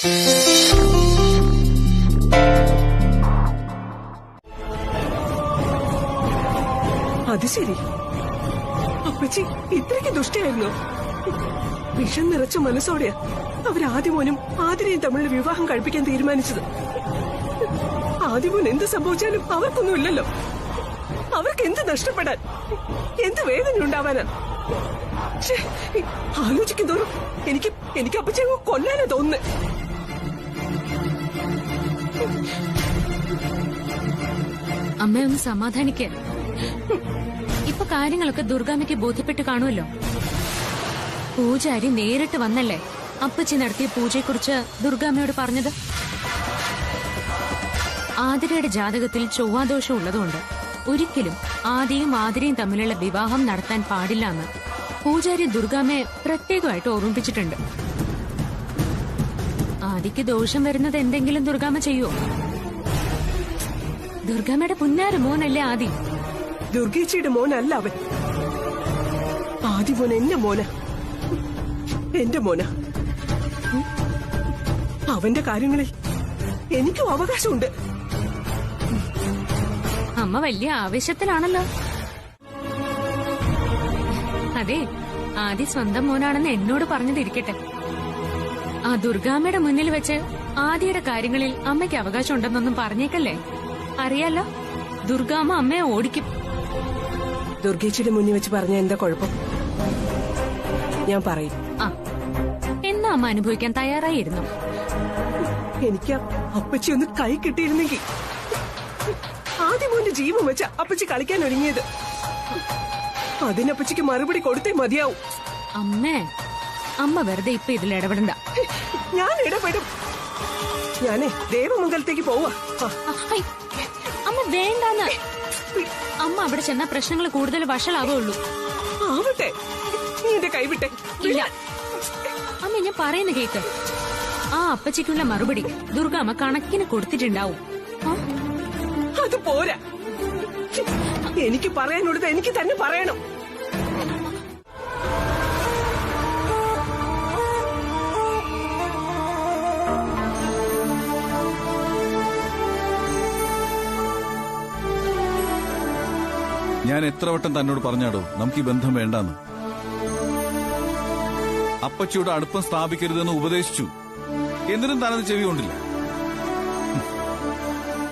അത് ശരി, അപ്പച്ചി ഇത്രയ്ക്ക് ദുഷ്ടയായിരുന്നു. വിഷം നിറച്ച മനസ്സോടെയാ അവരാദ്യമോനും ആതിരയും തമ്മിലുള്ള വിവാഹം കഴിപ്പിക്കാൻ തീരുമാനിച്ചത്. ആദ്യമോൻ എന്ത് സംഭവിച്ചാലും അവർക്കൊന്നുമില്ലല്ലോ. അവർക്ക് എന്ത് നഷ്ടപ്പെടാൻ, എന്ത് വേദന ഉണ്ടാവാനാ? ആലോചിക്കും തോറും എനിക്ക് അപ്പച്ചി കൊല്ലാനാ തോന്നുന്നു. അമ്മയൊന്ന് സമാധാനിക്ക. ഇപ്പൊ കാര്യങ്ങളൊക്കെ ദുർഗാമ്മയ്ക്ക് ബോധ്യപ്പെട്ട് കാണുമല്ലോ. പൂജാരി നേരിട്ട് വന്നല്ലേ അപ്പച്ചി നടത്തിയ പൂജയെക്കുറിച്ച് ദുർഗാമ്മയോട് പറഞ്ഞത്. ആതിരയുടെ ജാതകത്തിൽ ചൊവ്വാദോഷം ഉള്ളതുകൊണ്ട് ഒരിക്കലും ആദിയും ആതിരയും തമ്മിലുള്ള വിവാഹം നടത്താൻ പാടില്ല എന്ന് പൂജാരി ദുർഗാമ്മയെ പ്രത്യേകമായിട്ട് ഓർമ്മിപ്പിച്ചിട്ടുണ്ട്. ആദിക്ക് ദോഷം വരുന്നത് എന്തെങ്കിലും ദുർഗാമ്മ ചെയ്യുവോ? ദുർഗാമ്മയുടെ പുന്നാര മോനല്ലേ ആദി. ദുർഗേച്ചിയുടെ മോനല്ല അവൻ. ആദി മോൻ എന്റെ മോന, എന്റെ മോന. അവന്റെ കാര്യങ്ങളിൽ എനിക്കും അവകാശമുണ്ട്. അമ്മ വലിയ ആവേശത്തിലാണല്ലോ. അതെ, ആദി സ്വന്തം മോനാണെന്ന് എന്നോട് പറഞ്ഞതിരിക്കട്ടെ. ആ ദുർഗാമ്മയുടെ മുന്നിൽ വെച്ച് ആദിയുടെ കാര്യങ്ങളിൽ അമ്മയ്ക്ക് അവകാശം ഉണ്ടെന്നൊന്നും പറഞ്ഞേക്കല്ലേ. അറിയാലോ, ദുർഗാമ്മ അമ്മയെ ഓടിക്കും. ദുർഗേച്ചിയുടെ മുന്നിൽ വെച്ച് പറഞ്ഞ എന്താ കുഴപ്പം? ഞാൻ പറയും. ആ, എന്നാ അമ്മ അനുഭവിക്കാൻ തയ്യാറായിരുന്നു. എനിക്ക് അപ്പച്ചി ഒന്ന് കൈ കിട്ടിയിരുന്നെങ്കിൽ. ആദ്യം മോന്റെ ജീവൻ വെച്ച അപ്പച്ചി കളിക്കാൻ ഒരുങ്ങിയത്. അതിനപ്പച്ചിക്ക് മറുപടി കൊടുത്തേ മതിയാവും. അമ്മ വെറുതെ ഇപ്പൊ ഇതിൽ ഇടപെടണ്ട. ഞാൻ ഇടപെടും. ഞാനേ ദേവമംഗലത്തേക്ക് പോവാ. അമ്മ വേണ്ടാന്ന്. അമ്മ അവിടെ ചെന്ന പ്രശ്നങ്ങൾ കൂടുതൽ വഷളാവുള്ളൂ. ആവട്ടെ, നീ എന്റെ കൈവിട്ടെ. ഇല്ല അമ്മ, ഞാൻ പറയുന്ന കേക്ക്. ആ അപ്പച്ചിക്കുള്ള മറുപടി ദുർഗാമ്മ കണക്കിന് കൊടുത്തിട്ടുണ്ടാവും. അത് പോരാ. എനിക്ക് പറയാനുള്ളത് എനിക്ക് തന്നെ പറയണം. ഞാൻ എത്ര വട്ടം തന്നോട് പറഞ്ഞാടോ നമുക്ക് ഈ ബന്ധം വേണ്ടാന്ന്. അപ്പച്ചിയുടെ അടുപ്പം സ്ഥാപിക്കരുതെന്ന് ഉപദേശിച്ചു. എന്നിട്ടും താനത് ചെവി കൊണ്ടില്ല.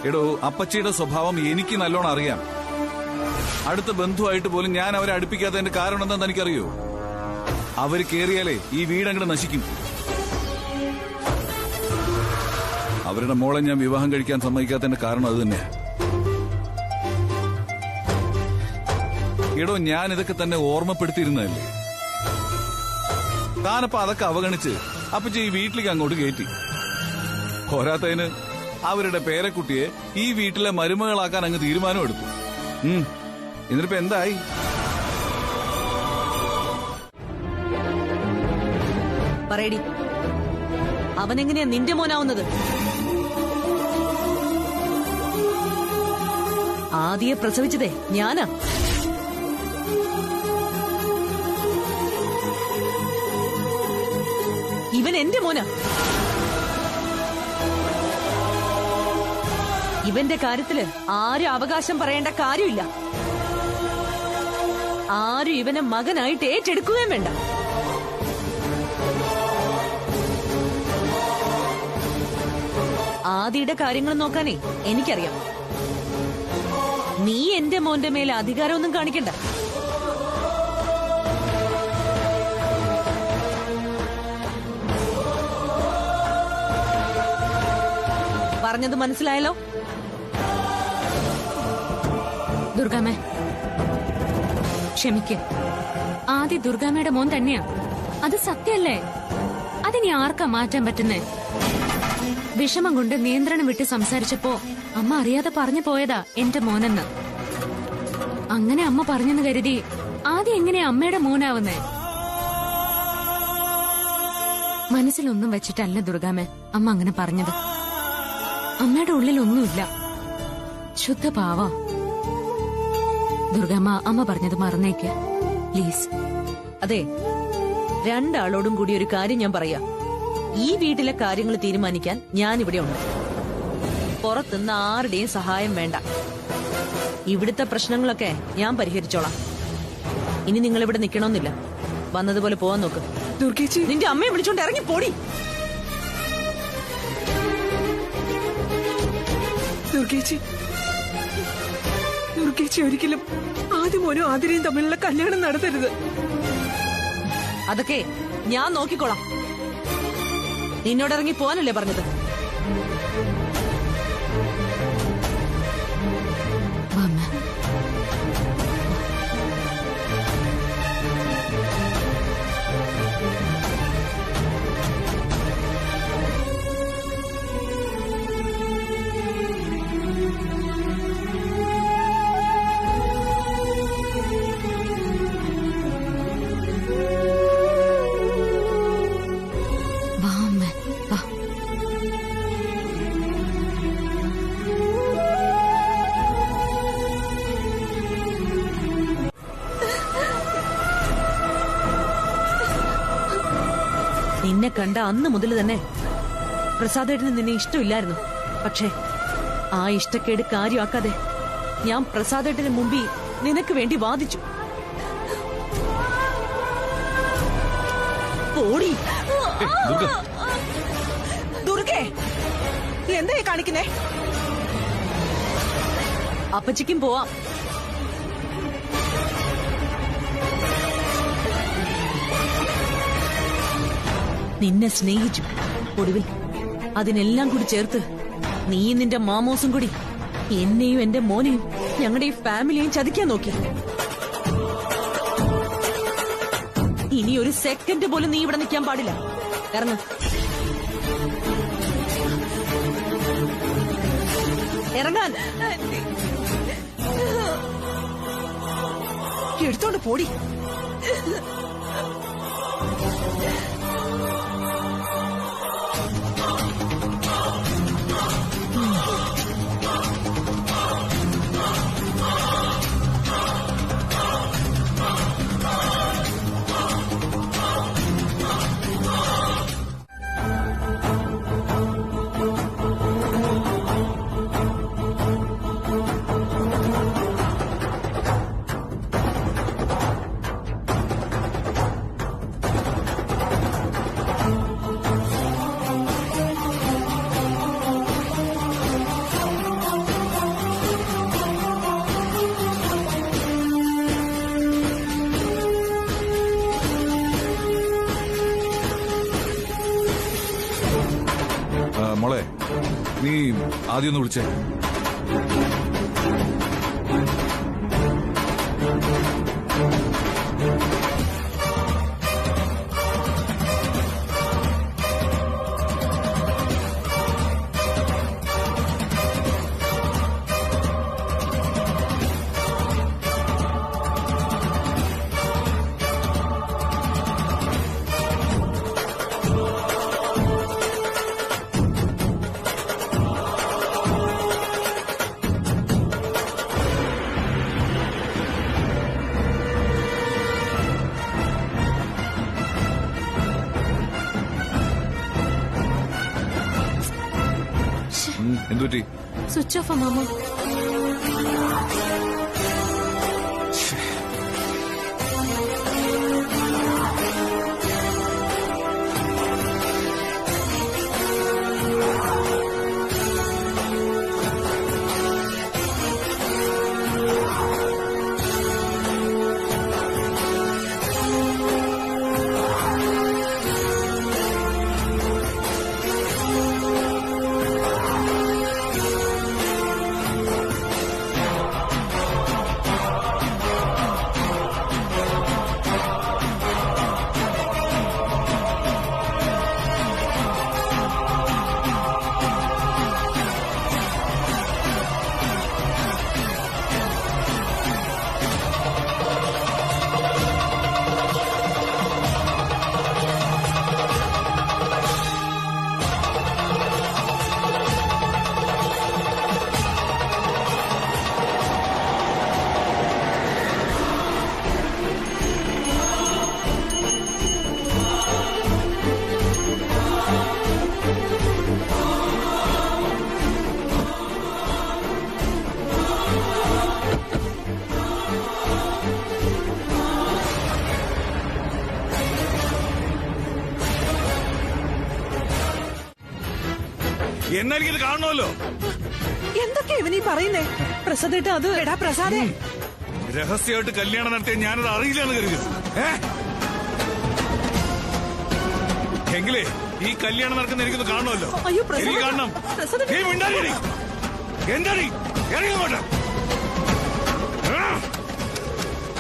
എടോ, അപ്പച്ചിയുടെ സ്വഭാവം എനിക്ക് നല്ലോണം അറിയാം. അടുത്ത ബന്ധുവായിട്ട് പോലും ഞാൻ അവരെ അടുപ്പിക്കാത്തതിന്റെ കാരണം എന്താണെന്ന് എനിക്കറിയോ? അവര് കേറിയാലേ ഈ വീടങ്ങട് നശിക്കും. അവരുടെ മോളെ ഞാൻ വിവാഹം കഴിക്കാൻ സമ്മതിക്കാത്തതിന്റെ കാരണം അത് തന്നെയാ. എടോ, ഞാൻ ഇതൊക്കെ തന്നെ ഓർമ്മപ്പെടുത്തിയിരുന്നതല്ലേ. താനപ്പ അതൊക്കെ അവഗണിച്ച് അപ്പച്ചി ഈ വീട്ടിലേക്ക് അങ്ങോട്ട് കയറ്റി. പോരാത്തതിന് അവരുടെ പേരക്കുട്ടിയെ ഈ വീട്ടിലെ മരുമകളാക്കാൻ അങ്ങ് തീരുമാനമെടുത്തു. എന്നിട്ടിപ്പോ എന്തായി? പറയടി, അവനെങ്ങനെയാ നിന്റെ മോനാവുന്നത്? ആദിയെ പ്രസവിച്ചതേ ഞാനാ. ഇവൻ എന്റെ മോനാ. ഇവന്റെ കാര്യത്തില് ആരും അവകാശം പറയേണ്ട കാര്യമില്ല. ആരും ഇവനെ മകനായിട്ട് ഏറ്റെടുക്കുകയും വേണ്ട. ആദിയുടെ കാര്യങ്ങൾ നോക്കാനേ എനിക്കറിയാം. നീ എന്റെ മോന്റെ മേലെ അധികാരമൊന്നും കാണിക്കണ്ട. പറഞ്ഞത് മനസ്സിലായല്ലോ? ദുർഗാമ്മ ക്ഷമിക്ക്. ആദി ദുർഗാമ്മയുടെ മോൻ തന്നെയാ. അത് സത്യല്ലേ? അതിനി ആർക്കാ മാറ്റാൻ പറ്റുന്നേ? വിഷമം കൊണ്ട് നിയന്ത്രണം വിട്ട് സംസാരിച്ചപ്പോ അമ്മ അറിയാതെ പറഞ്ഞു പോയതാ എന്റെ മോനെന്ന്. അങ്ങനെ അമ്മ പറഞ്ഞെന്ന് കരുതി ആദ്യം എങ്ങനെയാ അമ്മയുടെ മോനാവുന്നേ? മനസ്സിലൊന്നും വെച്ചിട്ടല്ല ദുർഗാമ്മ അമ്മ അങ്ങനെ പറഞ്ഞത്. അമ്മയുടെ ഉള്ളിലൊന്നുമില്ല, ശുദ്ധ പാവ. ദുർഗാമ്മ അമ്മ പറഞ്ഞത് മറന്നേക്ക് പ്ലീസ്. അതെ, രണ്ടാളോടും കൂടി ഒരു കാര്യം ഞാൻ പറയാം. ഈ വീട്ടിലെ കാര്യങ്ങൾ തീരുമാനിക്കാൻ ഞാനിവിടെ ഉണ്ട്. പുറത്തുനിന്ന് ആരുടെയും സഹായം വേണ്ട. ഇവിടുത്തെ പ്രശ്നങ്ങളൊക്കെ ഞാൻ പരിഹരിച്ചോളാം. ഇനി നിങ്ങൾ ഇവിടെ നിൽക്കണമെന്നില്ല. വന്നതുപോലെ പോവാൻ നോക്ക്. ദുർഗേച്ചി, നിന്റെ അമ്മയെ വിളിച്ചോണ്ട് ഇറങ്ങി പോടി. ദുർഗേച്ചി, ദുർഗേച്ചി ഒരിക്കലും ആദ്യമോനും ആതിരയും തമ്മിലുള്ള കല്യാണം നടത്തരുത്. അതൊക്കെ ഞാൻ നോക്കിക്കോളാം. നിന്നോട് ഇറങ്ങി പോവാനല്ലേ പറഞ്ഞത്? വാ അമ്മ. വാ അമ്മ, വാ. നിന്നെ കണ്ട അന്ന് മുതൽ തന്നെ പ്രസാദേട്ടന് നിന്നെ ഇഷ്ടമില്ലായിരുന്നു. പക്ഷേ ആ ഇഷ്ടക്കേട് കാര്യമാക്കാതെ ഞാൻ പ്രസാദേട്ടന് മുമ്പിൽ നിനക്ക് വേണ്ടി വാദിച്ചു. പോടി. ദുർഗ, ദുർഗേ, എന്താ കാണിക്കുന്നേ? അപ്പച്ചിക്കും പോവാം. നിന്നെ സ്നേഹിച്ചു. ഒടുവിൽ അതിനെല്ലാം കൂടി ചേർത്ത് നീയും നിന്റെ മാമോസും കൂടി എന്നെയും എന്റെ മോനെയും ഞങ്ങളുടെ ഈ ഫാമിലിയെയും ചതിക്കാൻ നോക്കി. ഇനി ഒരു സെക്കൻഡ് പോലും നീ ഇവിടെ നിൽക്കാൻ പാടില്ല. ഇറങ്ങ്. ഇറങ്ങാൻ. എടുത്തോണ്ട് പോടി. മോളെ, നീ ആദ്യം ഒന്ന് വിളിച്ചേ. എന്തുപറ്റി? Switch off mama. എന്നെനിക്കിത് കാണണമല്ലോ. എന്തൊക്കെ ഇവനീ പറയുന്നേ? പ്രസാദേട്ട അത് എടാ പ്രസാദേ, രഹസ്യമായിട്ട് കല്യാണം നടത്തിയ ഞാനത് അറിയില്ലെന്ന് കരുതി. എങ്കിലേ ഈ കല്യാണം നടക്കുന്ന എനിക്കൊന്ന് കാണണമല്ലോ. അയ്യോ പ്രസാദ്, എനിക്ക് കാണണം. പ്രസാദ് നീ മിണ്ടാതിരി. എന്താടി ഇറങ്ങിങ്ങോട്ട്.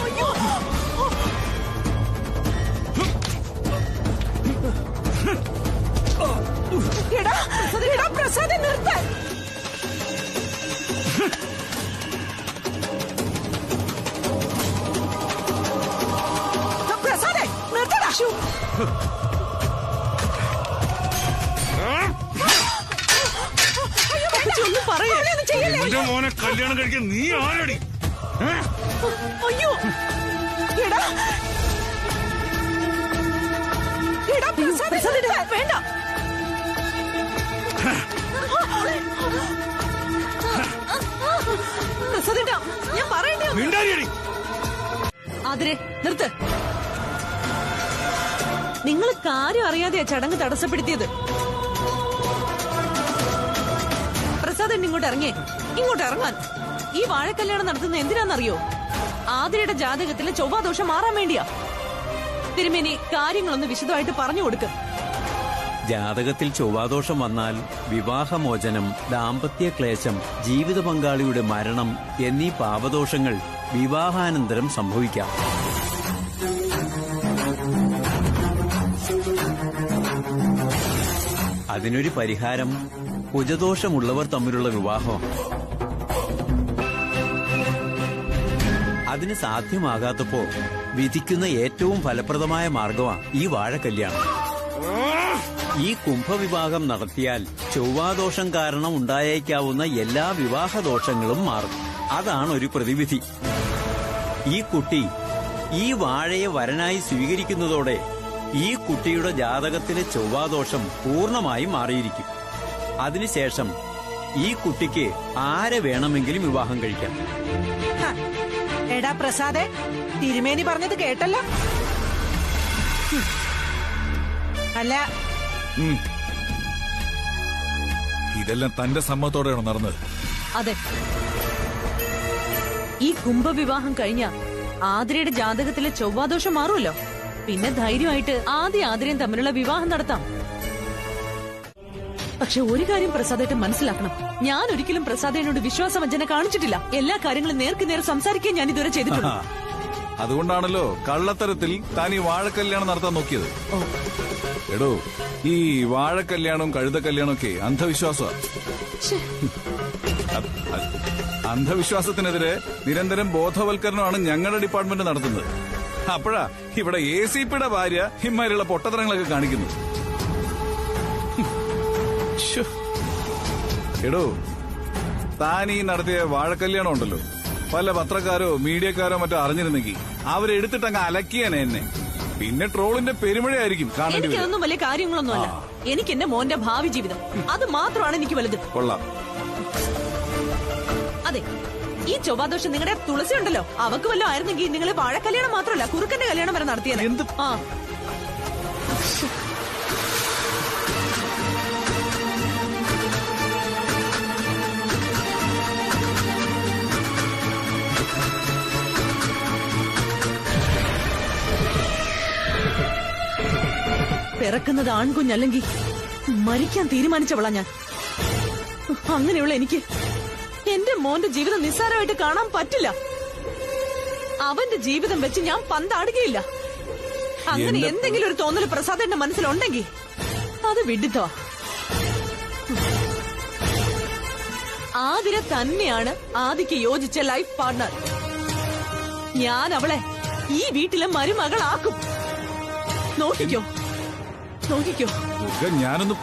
അയ്യോ എടാ എടാ പ്രസാദേ നിർത്ത്. പ്രസാദേ നിർത്തടാ. ഒന്നും പറയേ. എന്റെ മോനെ കല്യാണം കഴിക്കാൻ നീ ആരടി? അയ്യോ എടാ എടാ പ്രസാദേ വേണ്ട. പ്രസാദേട്ടാ ഞാൻ പറയണ്ടേ? മിണ്ടാതിരി. ആതിരെ നിർത്ത്. നിങ്ങൾ കാര്യം അറിയാതെയാ ചടങ്ങ് തടസ്സപ്പെടുത്തിയത്. പ്രസാദൻ ഇങ്ങോട്ട് ഇറങ്ങിയേ. ഇങ്ങോട്ട് ഇറങ്ങാൻ. ഈ വാഴക്കല്യാണം നടത്തുന്നത് എന്തിനാണെന്നറിയോ? ആതിരയുടെ ജാതകത്തിലെ ചൊവ്വാദോഷം മാറാൻ വേണ്ടിയാ. തിരുമേനി കാര്യങ്ങളൊന്ന് വിശദമായിട്ട് പറഞ്ഞു കൊടുക്ക്. ജാതകത്തിൽ ചൊവ്വാദോഷം വന്നാൽ വിവാഹമോചനം, ദാമ്പത്യ ക്ലേശം, ജീവിത പങ്കാളിയുടെ മരണം എന്നീ പാപദോഷങ്ങൾ വിവാഹാനന്തരം സംഭവിക്കാം. അതിനൊരു പരിഹാരം കുജദോഷമുള്ളവർ തമ്മിലുള്ള വിവാഹം. അതിന് സാധ്യമാകാത്തപ്പോ വിധിക്കുന്ന ഏറ്റവും ഫലപ്രദമായ മാർഗമാണ് ഈ വാഴക്കല്യാണം. ഈ കുംഭവിവാഹം നടത്തിയാൽ ചൊവ്വാദോഷം കാരണം ഉണ്ടായേക്കാവുന്ന എല്ലാ വിവാഹദോഷങ്ങളും മാറും. അതാണ് ഒരു പ്രതിവിധി. ഈ കുട്ടി ഈ വാഴയെ വരനായി സ്വീകരിക്കുന്നതോടെ ഈ കുട്ടിയുടെ ജാതകത്തിലെ ചൊവ്വാദോഷം പൂർണ്ണമായി മാറിയിരിക്കും. അതിനുശേഷം ഈ കുട്ടിക്ക് ആരെ വേണമെങ്കിലും വിവാഹം കഴിക്കാം. എടാ പ്രസാദേ, തിരുമേനി പറഞ്ഞത് കേട്ടല്ലോ. അല്ല ഇതെല്ലാം തന്റെ സമ്മതത്തോടെയാണോ നടന്നത്? അതെ. ഈ കുംഭവിവാഹം കഴിഞ്ഞ ആതിരയുടെ ജാതകത്തിലെ ചൊവ്വാദോഷം മാറുമല്ലോ. പിന്നെ ധൈര്യമായിട്ട് ആതിരയും തമ്മിലുള്ള വിവാഹം നടത്താം. പക്ഷെ ഒരു കാര്യം പ്രസാദേട്ടൻ മനസ്സിലാക്കണം. ഞാൻ ഒരിക്കലും പ്രസാദേനോട് വിശ്വാസവഞ്ചന കാണിച്ചിട്ടില്ല. എല്ലാ കാര്യങ്ങളും നേർക്ക് നേരെ സംസാരിക്കാൻ ഞാൻ ഇതുവരെ ചെയ്തിട്ടുണ്ട്. അതുകൊണ്ടാണല്ലോ കള്ളത്തരത്തിൽ താൻ ഈ വാഴക്കല്യാണം നടത്താൻ നോക്കിയത്. എടോ, ഈ വാഴക്കല്യാണവും കഴുതക്കല്യാണവും ഒക്കെ അന്ധവിശ്വാസമാണ്. അന്ധവിശ്വാസത്തിനെതിരെ നിരന്തരം ബോധവൽക്കരണമാണ് ഞങ്ങളുടെ ഡിപ്പാർട്ട്മെന്റ് നടത്തുന്നത്. അപ്പോഴാ ഇവിടെ ACPയുടെ ഭാര്യ ഇമ്മാരിയുള്ള പൊട്ടത്തരങ്ങളൊക്കെ കാണിക്കുന്നു. എടോ, താൻ ഈ നടത്തിയ വാഴക്കല്യാണം ഉണ്ടല്ലോ, പല പത്രക്കാരോ മീഡിയക്കാരോ മറ്റോ അറിഞ്ഞിരുന്നെങ്കിൽ അവരെടുത്തിട്ടങ്ങ് അലക്കിയാനെ എന്നെ. പിന്നെ ട്രോളിന്റെ പെരുമഴയായിരിക്കും കാണേണ്ടി വരും. എനിക്കൊന്നും വലിയ കാര്യങ്ങളൊന്നുമല്ല. എനിക്ക് എന്റെ മോന്റെ ഭാവി ജീവിതം, അത് മാത്രമാണ് എനിക്ക് വലുത്. കൊള്ളാം. അതെ, ഈ ചൊവ്വാദോഷം നിങ്ങളുടെ തുളസി ഉണ്ടല്ലോ, അവക്ക് വല്ലതും ആയിരുന്നെങ്കിൽ നിങ്ങൾ വാഴക്കല്യാണം മാത്രമല്ല കുറുക്കന്റെ കല്യാണം വരെ നടത്തിയത്. എന്ത്? ആ പിറക്കുന്നത് ആൺകുഞ്ഞല്ലെങ്കിൽ മരിക്കാൻ തീരുമാനിച്ചവളാ ഞാൻ. അങ്ങനെയുള്ള എനിക്ക് എന്റെ മോന്റെ ജീവിതം നിസ്സാരമായിട്ട് കാണാൻ പറ്റില്ല. അവന്റെ ജീവിതം വെച്ച് ഞാൻ പന്താടുകയില്ല. അങ്ങനെ എന്തെങ്കിലും ഒരു തോന്നൽ പ്രസാദേന്റെ മനസ്സിലുണ്ടെങ്കിൽ അത് വിഡിത്തോ. ആതിര തന്നെയാണ് ആദിക്ക് യോജിച്ച ലൈഫ് പാർട്ണർ. ഞാൻ അവളെ ഈ വീട്ടിലെ മരുമകളാക്കും. നോക്കിക്കോ നോക്കിക്കോ. ഞാനൊന്ന്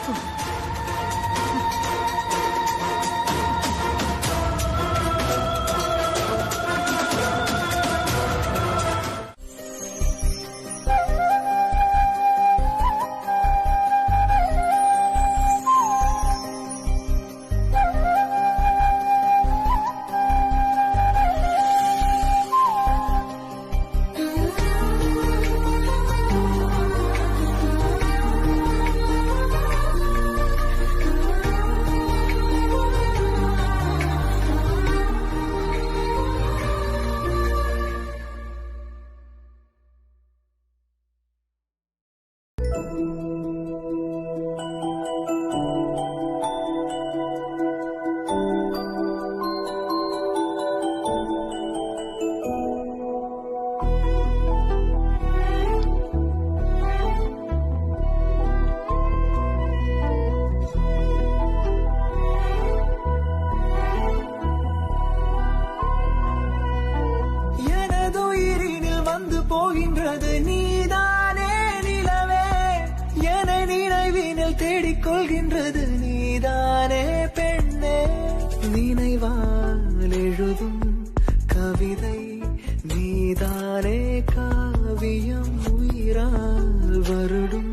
நீதானே காவியம் உயிரால் வருடும்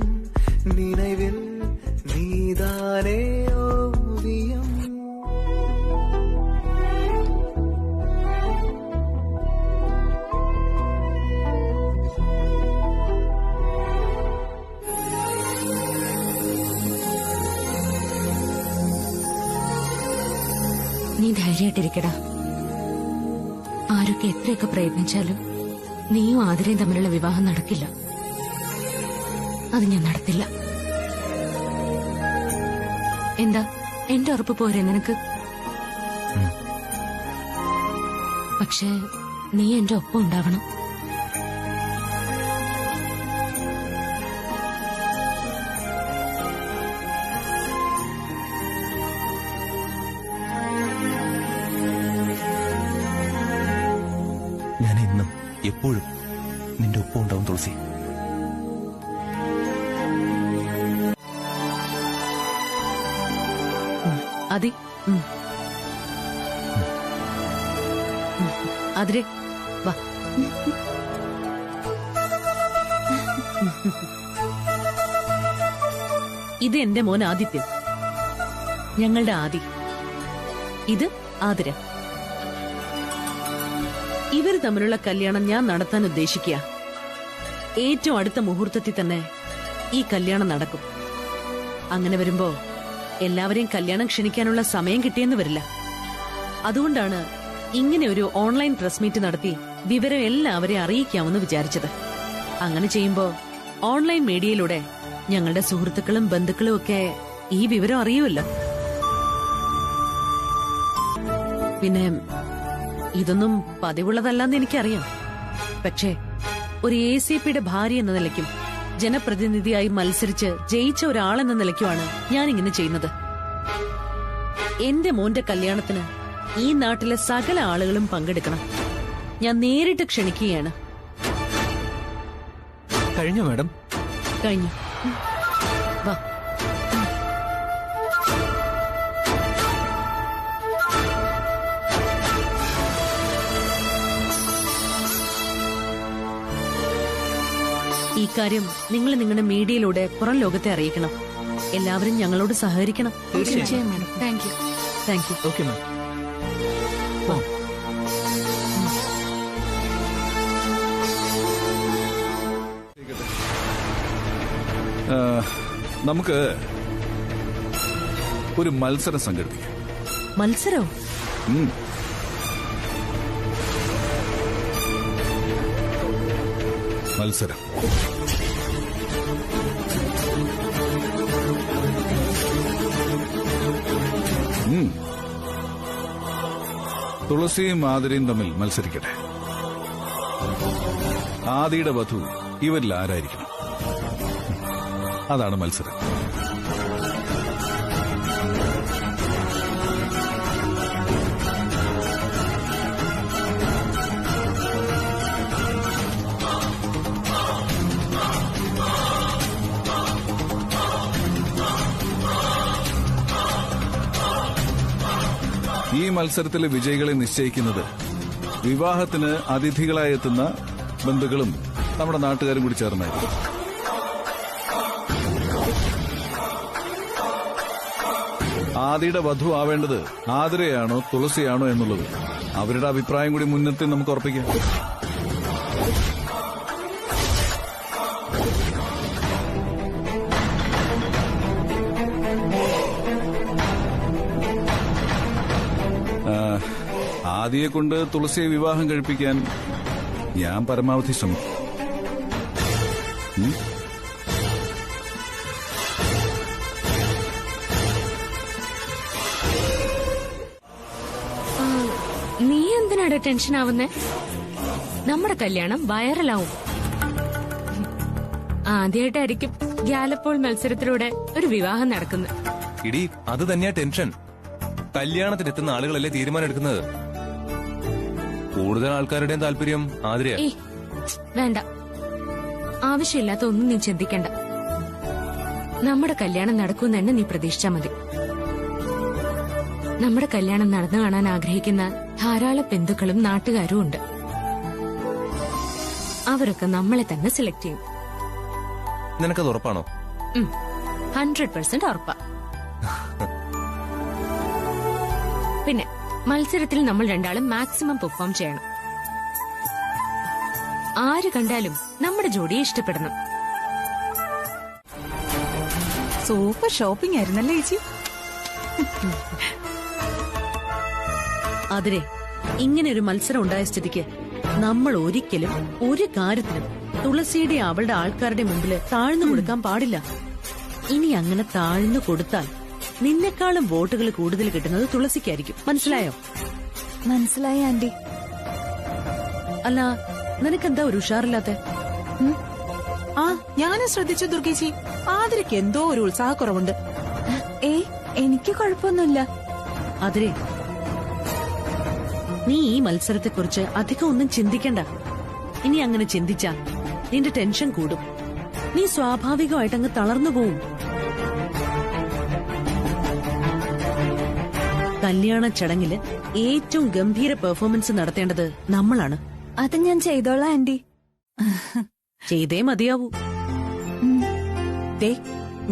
நினைவில் நீதானே ஓவியம். നീ ധൈര്യമായിട്ടിരിക്കടാ. ആരൊക്കെ എത്രയൊക്കെ പ്രയത്നിച്ചാലും നീയും ആതിരയും തമ്മിലുള്ള വിവാഹം നടക്കില്ല. അത് ഞാൻ നടത്തില്ല. എന്താ എന്റെ ഉറപ്പ് പോരെ നിനക്ക്? പക്ഷേ നീ എന്റെ ഒപ്പം ഉണ്ടാവണം. ഞാൻ എന്നും എപ്പോഴും നിന്റെ ഒപ്പം ഉണ്ടാവും തുളസി. അതി അതിരെ വാ. ഇത് എന്റെ മോൻ ആദിത്യൻ, ഞങ്ങളുടെ ആദി. ഇത് ആതിര. ഇവർ തമ്മിലുള്ള കല്യാണം ഞാൻ നടത്താൻ ഉദ്ദേശിക്കുക. ഏറ്റവും അടുത്ത മുഹൂർത്തത്തിൽ തന്നെ ഈ കല്യാണം നടക്കും. അങ്ങനെ വരുമ്പോ എല്ലാവരെയും കല്യാണം ക്ഷണിക്കാനുള്ള സമയം കിട്ടിയെന്ന് വരില്ല. അതുകൊണ്ടാണ് ഇങ്ങനെ ഒരു ഓൺലൈൻ പ്രസ് മീറ്റ് നടത്തി വിവരം എല്ലാവരെയും അറിയിക്കാമെന്ന് വിചാരിച്ചത്. അങ്ങനെ ചെയ്യുമ്പോ ഓൺലൈൻ മീഡിയയിലൂടെ ഞങ്ങളുടെ സുഹൃത്തുക്കളും ബന്ധുക്കളും ഒക്കെ ഈ വിവരം അറിയുമല്ലോ. പിന്നെ ഇതൊന്നും പതിവുള്ളതല്ലെന്ന് എനിക്കറിയാം. പക്ഷേ ഒരു ACPയുടെ ഭാര്യ എന്ന നിലയ്ക്കും ജനപ്രതിനിധിയായി മത്സരിച്ച് ജയിച്ച ഒരാളെന്ന നിലയ്ക്കുമാണ് ഞാൻ ഇങ്ങനെ ചെയ്യുന്നത്. എന്റെ മോന്റെ കല്യാണത്തിന് ഈ നാട്ടിലെ സകല ആളുകളും പങ്കെടുക്കണം. ഞാൻ നേരിട്ട് ക്ഷണിക്കുകയാണ്. കഴിഞ്ഞോ മാഡം? കഴിഞ്ഞു. വാ. ഈ കാര്യം നിങ്ങൾ നിങ്ങളുടെ മീഡിയയിലൂടെ പുറം ലോകത്തെ അറിയിക്കണം. എല്ലാവരും ഞങ്ങളോട് സഹകരിക്കണം. തീർച്ചയായും madam. Thank you. Thank you. Okay ma'am. നമുക്ക് ഒരു മത്സരം സംഘടിപ്പിക്കാം. മത്സരോ? മത്സരം. തുളസിയും ആതിരയും തമ്മിൽ മത്സരിക്കട്ടെ. ആദിയുടെ വധു ഇവരിൽ ആരായിരിക്കണം? അതാണ് മത്സരം. ഈ മത്സരത്തിലെ വിജയികളെ നിശ്ചയിക്കുന്നത് വിവാഹത്തിന് അതിഥികളായി എത്തുന്ന ബന്ധുക്കളും നമ്മുടെ നാട്ടുകാരും കൂടി ചേർന്നായിരിക്കും. ആദിയുടെ വധു ആവേണ്ടത് ആതിരയാണോ തുളസിയാണോ എന്നുള്ളത് അവരുടെ അഭിപ്രായം കൂടി മുൻനിർത്തി നമുക്ക് ഉറപ്പിക്കാം. ആദിയെ കൊണ്ട് തുളസിയെ വിവാഹം കഴിപ്പിക്കാൻ ഞാൻ പരമാവധി ശ്രമിക്കും. നീ എന്തിനാണ് ടെൻഷൻ ആവുന്നേ? നമ്മുടെ കല്യാണം വൈറലാവും. ആദ്യമായിട്ടായിരിക്കും ഗ്യാലപ്പോൾ മത്സരത്തിലൂടെ ഒരു വിവാഹം നടക്കുന്നത്. ഇടി അത് തന്നെയാ ടെൻഷൻ. കല്യാണത്തിനെത്തുന്ന ആളുകളല്ലേ തീരുമാനം എടുക്കുന്നത്. കൂടുതൽ ആൾക്കാരുടെയും താല്പര്യം ആതിരയാ. വേണ്ട, ആവശ്യമില്ലാത്ത ഒന്നും നീ ചിന്തിക്കണ്ട. നമ്മുടെ കല്യാണം നടക്കുമെന്ന് തന്നെ നീ പ്രതീക്ഷിച്ചാ മതി. നമ്മുടെ കല്യാണം നടന്നു കാണാൻ ആഗ്രഹിക്കുന്ന ധാരാളം ബന്ധുക്കളും നാട്ടുകാരും ഉണ്ട്. അവരൊക്കെ നമ്മളെ തന്നെ സെലക്ട് ചെയ്യും. നിനക്കത് ഉറപ്പാണോ? 100% ഉറപ്പാ. പിന്നെ മത്സരത്തിൽ നമ്മൾ രണ്ടാളും മാക്സിമം പെർഫോം ചെയ്യണം. ആര് കണ്ടാലും നമ്മുടെ ജോഡിയെ ഇഷ്ടപ്പെടണം. സൂപ്പർ ഷോപ്പിംഗ് ആയിരുന്നല്ലേ ചേച്ചി? അതിരെ ഇങ്ങനെ ഒരു മത്സരം ഉണ്ടായ സ്ഥിതിക്ക് നമ്മൾ ഒരിക്കലും ഒരു കാര്യത്തിലും തുളസിയുടെ അവളുടെ ആൾക്കാരുടെ മുമ്പിൽ താഴ്ന്നു കൊടുക്കാൻ പാടില്ല. ഇനി അങ്ങനെ താഴ്ന്നു കൊടുത്താൽ നിന്നെക്കാളും വോട്ടുകൾ കൂടുതൽ കിട്ടുന്നത് തുളസിക്കായിരിക്കും. മനസ്സിലായോ? മനസ്സിലായി ആന്റി. അല്ല, നിനക്കെന്താ ഒരു ഉഷാറില്ലാത്ത? ആ, ഞാനും ശ്രദ്ധിച്ചു ദുർഗേച്ചി. ആതിരയ്ക്ക് എന്തോ ഒരു ഉത്സാഹക്കുറവുണ്ട്. എനിക്ക് കുഴപ്പമൊന്നുമില്ല. അതിരെ, നീ ഈ മത്സരത്തെക്കുറിച്ച് അധികം ഒന്നും ചിന്തിക്കണ്ട. ഇനി അങ്ങനെ ചിന്തിച്ചാ നിന്റെ ടെൻഷൻ കൂടും. നീ സ്വാഭാവികമായിട്ട് അങ്ങ് തളർന്നു പോവും. കല്യാണ ചടങ്ങില് ഏറ്റവും ഗംഭീര പെർഫോമൻസ് നടത്തേണ്ടത് നമ്മളാണ്. അത് ഞാൻ ചെയ്തോളാം ആന്റി. ചെയ്തേ മതിയാവൂ.